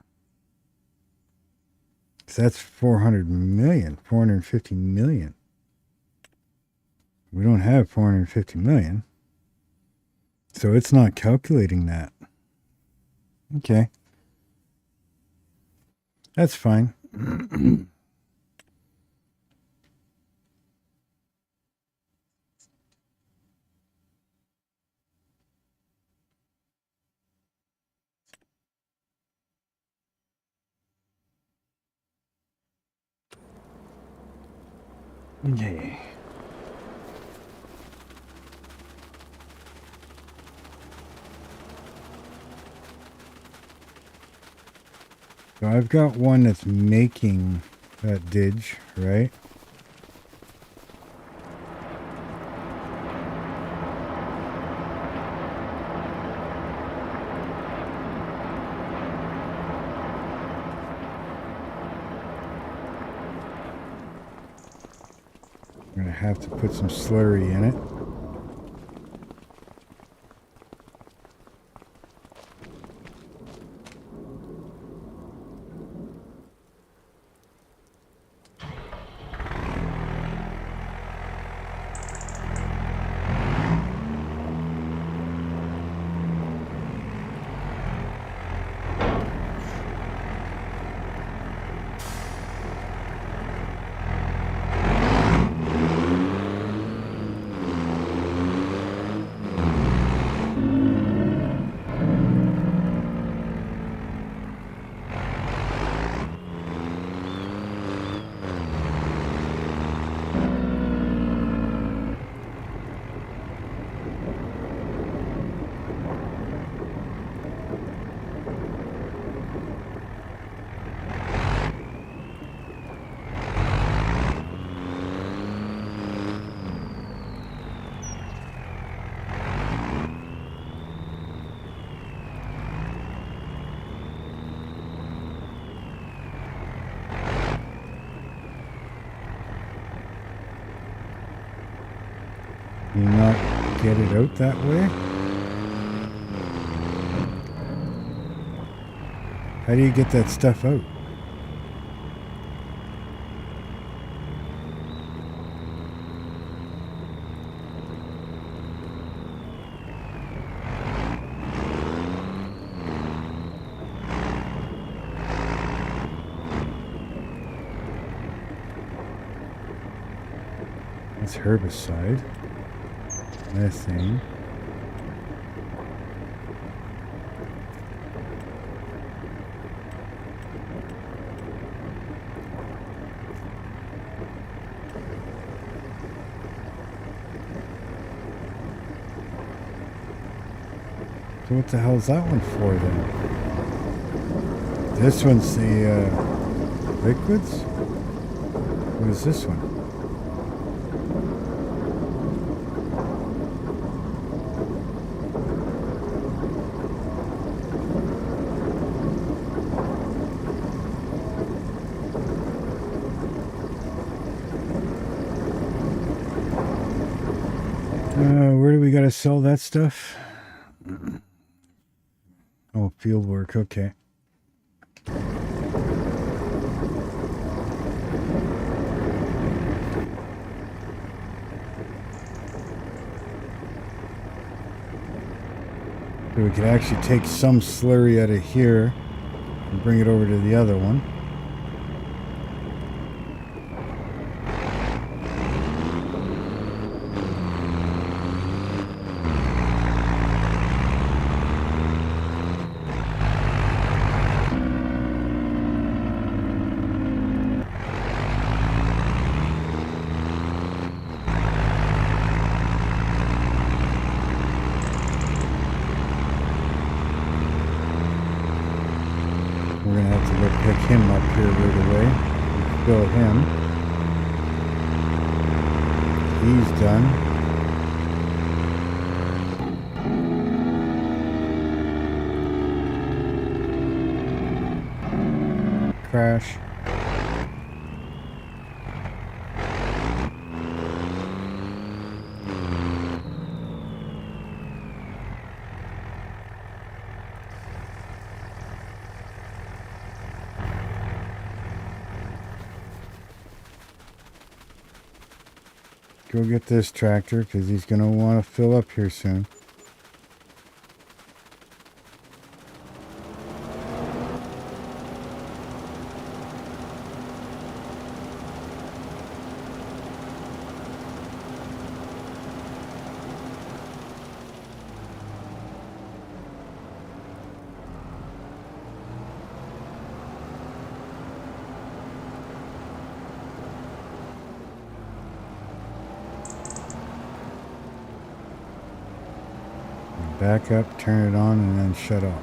So that's 400 million, 450 million. We don't have 450 million. So it's not calculating that. Okay. That's fine. Okay. So I've got one that's making that didge, right? I'm gonna have to put some slurry in it. Can you not get it out that way? How do you get that stuff out? That's herbicide. Methane. So what the hell is that one for then? This one's the liquids? What is this one? Where do we gotta sell that stuff? Oh, field work, okay. So we could actually take some slurry out of here and bring it over to the other one. We're going to have to go pick him up here right away. Fill him. He's done. Crash. Go get this tractor because he's going to want to fill up here soon. Back up, turn it on, and then shut off.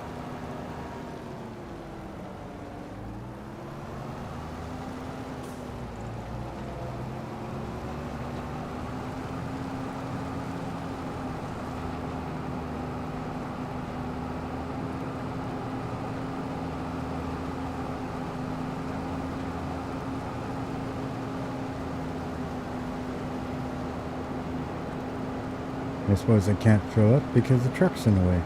I suppose I can't fill up because the truck's in the way.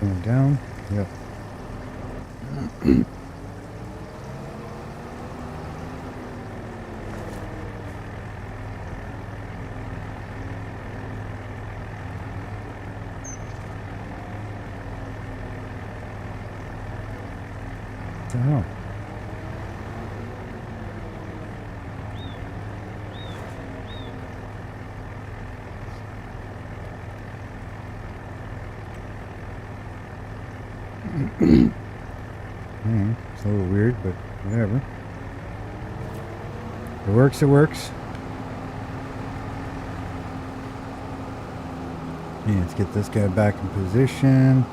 Going down. Yep. What the hell? It's a little weird, but whatever. It works, it works. Yeah, let's get this guy back in position.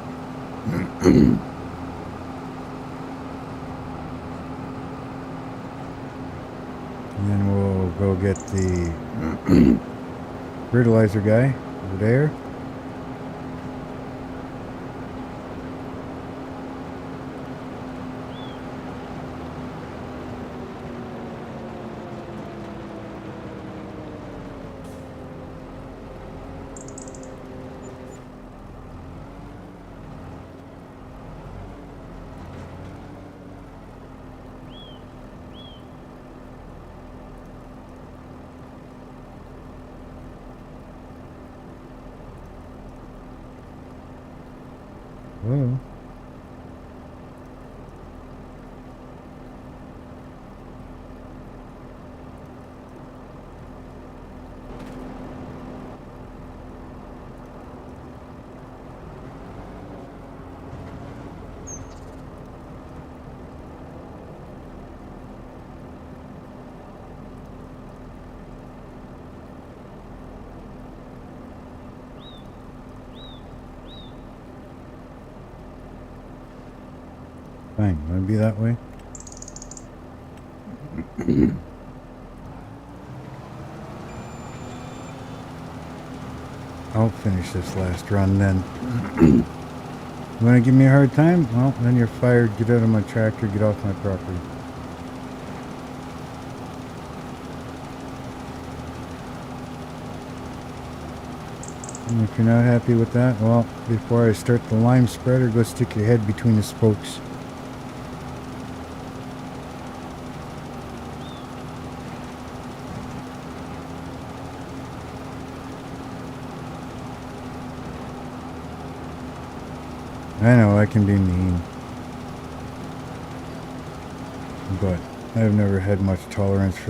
And then we'll go get the fertilizer guy over there. Whoa. Fine, want to be that way? I'll finish this last run then. You want to give me a hard time? Well, then you're fired. Get out of my tractor. Get off my property. And if you're not happy with that, well, before I start the lime spreader, go stick your head between the spokes. I know I can be mean, but I've never had much tolerance for